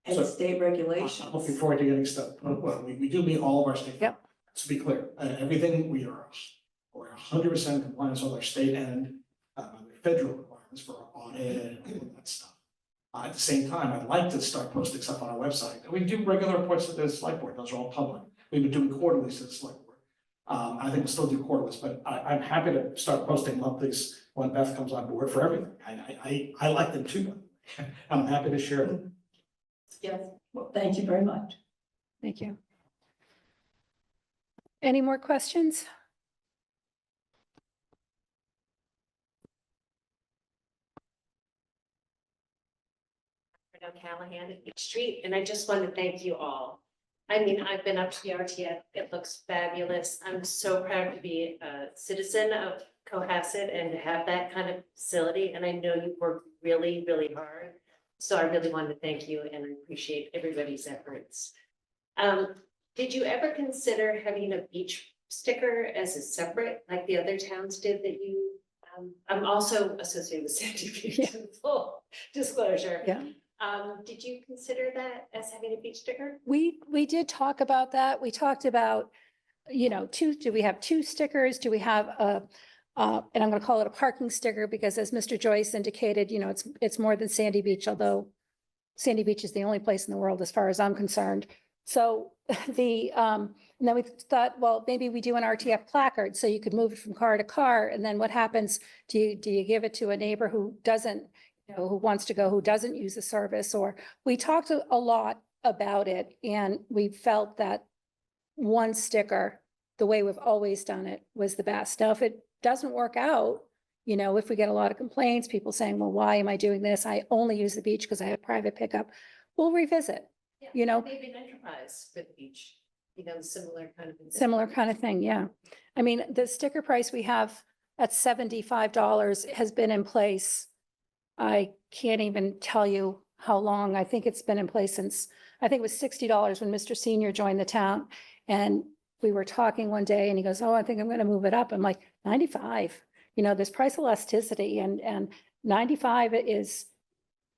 and So, state regulations. I'm looking forward to getting stuff. Well, we do meet all of our state. Yep. To be clear, everything we're 100% compliance with our state and federal requirements for our audit and all of that stuff. At the same time, I'd like to start posting stuff on our website. We do regular reports to the select board; those are all public. We've been doing quarterlies to the select board. I think we'll still do quarterlies, but I'm happy to start posting monthlies when Beth comes on board for everything. I like them too. I'm happy to share them. Yes, well, thank you very much. Thank you. Any more questions? Callahan at Beach Street, and I just want to thank you all. I mean, I've been up to the RTF. It looks fabulous. I'm so proud to be a citizen of Cohasset and to have that kind of facility. And I know you've worked really, really hard. So I really want to thank you and I appreciate everybody's efforts. Did you ever consider having a beach sticker as a separate, like the other towns did that you, I'm also associated with Sandy Beach, Yeah. full disclosure. Yeah. Did you consider that as having a beach sticker? We did talk about that. We talked about, do we have two stickers? Do we have and I'm going to call it a parking sticker because as Mr. Joyce indicated, it's more than Sandy Beach, although Sandy Beach is the only place in the world as far as I'm concerned. So and then we thought, well, maybe we do an RTF placard so you could move it from car to car. And then what happens? Do you give it to a neighbor who doesn't, who wants to go, who doesn't use the service? Or we talked a lot about it and we felt that one sticker, the way we've always done it, was the best. Now, if it doesn't work out, if we get a lot of complaints, people saying, well, why am I doing this? I only use the beach because I have private pickup. We'll revisit, Maybe an enterprise for the beach, similar kind of. Similar kind of thing, yeah. I mean, the sticker price we have at $75 has been in place. I can't even tell you how long. I think it's been in place since, I think it was $60 when Mr. Senior joined the town. And we were talking one day and he goes, oh, I think I'm going to move it up. I'm like, 95. There's price elasticity and 95 is,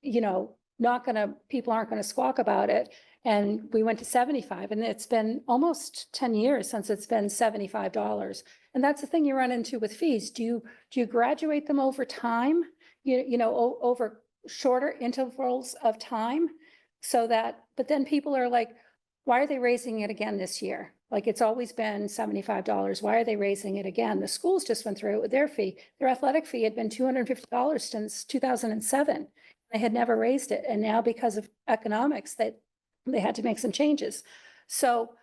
you know, not gonna, people aren't gonna squawk about it. And we went to 75, and it's been almost 10 years since it's been $75. And that's the thing you run into with fees. Do you graduate them over time? You know, over shorter intervals of time? So that, but then people are like, why are they raising it again this year? Like, it's always been $75. Why are they raising it again? The schools just went through it with their fee. Their athletic fee had been $250 since 2007. They had never raised it. And now, because of economics, that they had to make some changes. So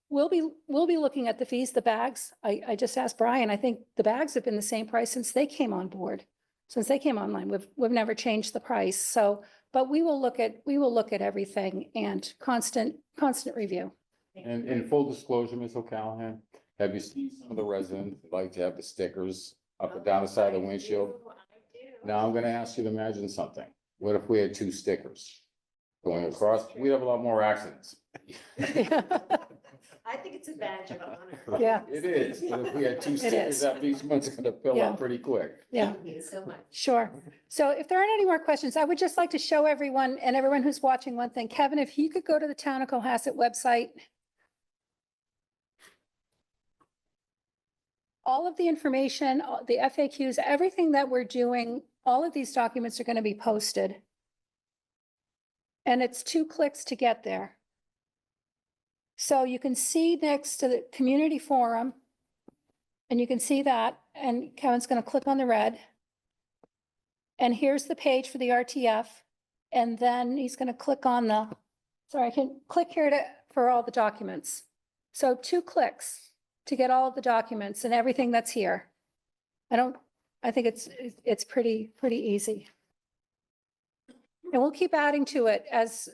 we'll be looking at the fees, the bags. I just asked Brian, I think the bags have been the same price since they came on board. Since they came online, we've never changed the price. So, but we will look at everything, and constant review. And in full disclosure, Ms. O'Callahan, have you seen some of the residents that like to have the stickers up and down the side of the windshield? Now I'm gonna ask you to imagine something. What if we had 2 stickers going across? We'd have a lot more accidents. I think it's a badge of honor. Yeah. It is, but if we had 2 is. stickers, that each one's gonna fill Yeah. up pretty quick. Yeah. Thank you so much. Sure. So if there aren't any more questions, I would just like to show everyone and everyone who's watching one thing. Kevin, if you could go to the Town of Cohasset website. All of the information, the FAQs, everything that we're doing, all of these documents are going to be posted. And it's 2 clicks to get there. So you can see next to the community forum, and you can see that, and Kevin's going to click on the red. And here's the page for the RTF. And then he's going to click on the, sorry, I can click here for all the documents. So 2 clicks to get all of the documents and everything that's here. I think it's pretty easy. And we'll keep adding to it, as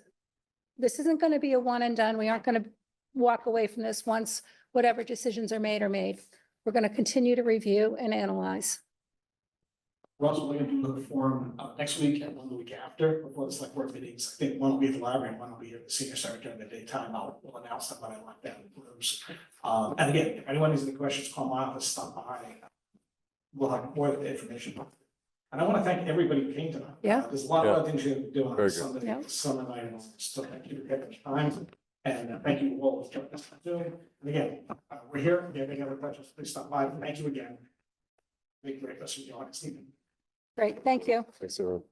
this isn't going to be a one and done. We aren't going to walk away from this once whatever decisions are made. We're going to continue to review and analyze. We're also going to do the forum next week and one the week after, before the select board meetings. I think one will be at the library and one will be at the senior center during the daytime. We'll announce them when I want them in rooms. And again, if anyone has any questions, call my office, stop by. We'll have more of the information. And I want to thank everybody who came tonight. Yeah. There's a lot of other things you have to do on Very good. Sunday, Yeah. summer night, and so thank you for taking the time. And thank you all for coming us doing. And again, we're here. If you have any other questions, please stop by. Thank you again. Make a great rest of your audience evening. Great, thank you. Thanks, everyone.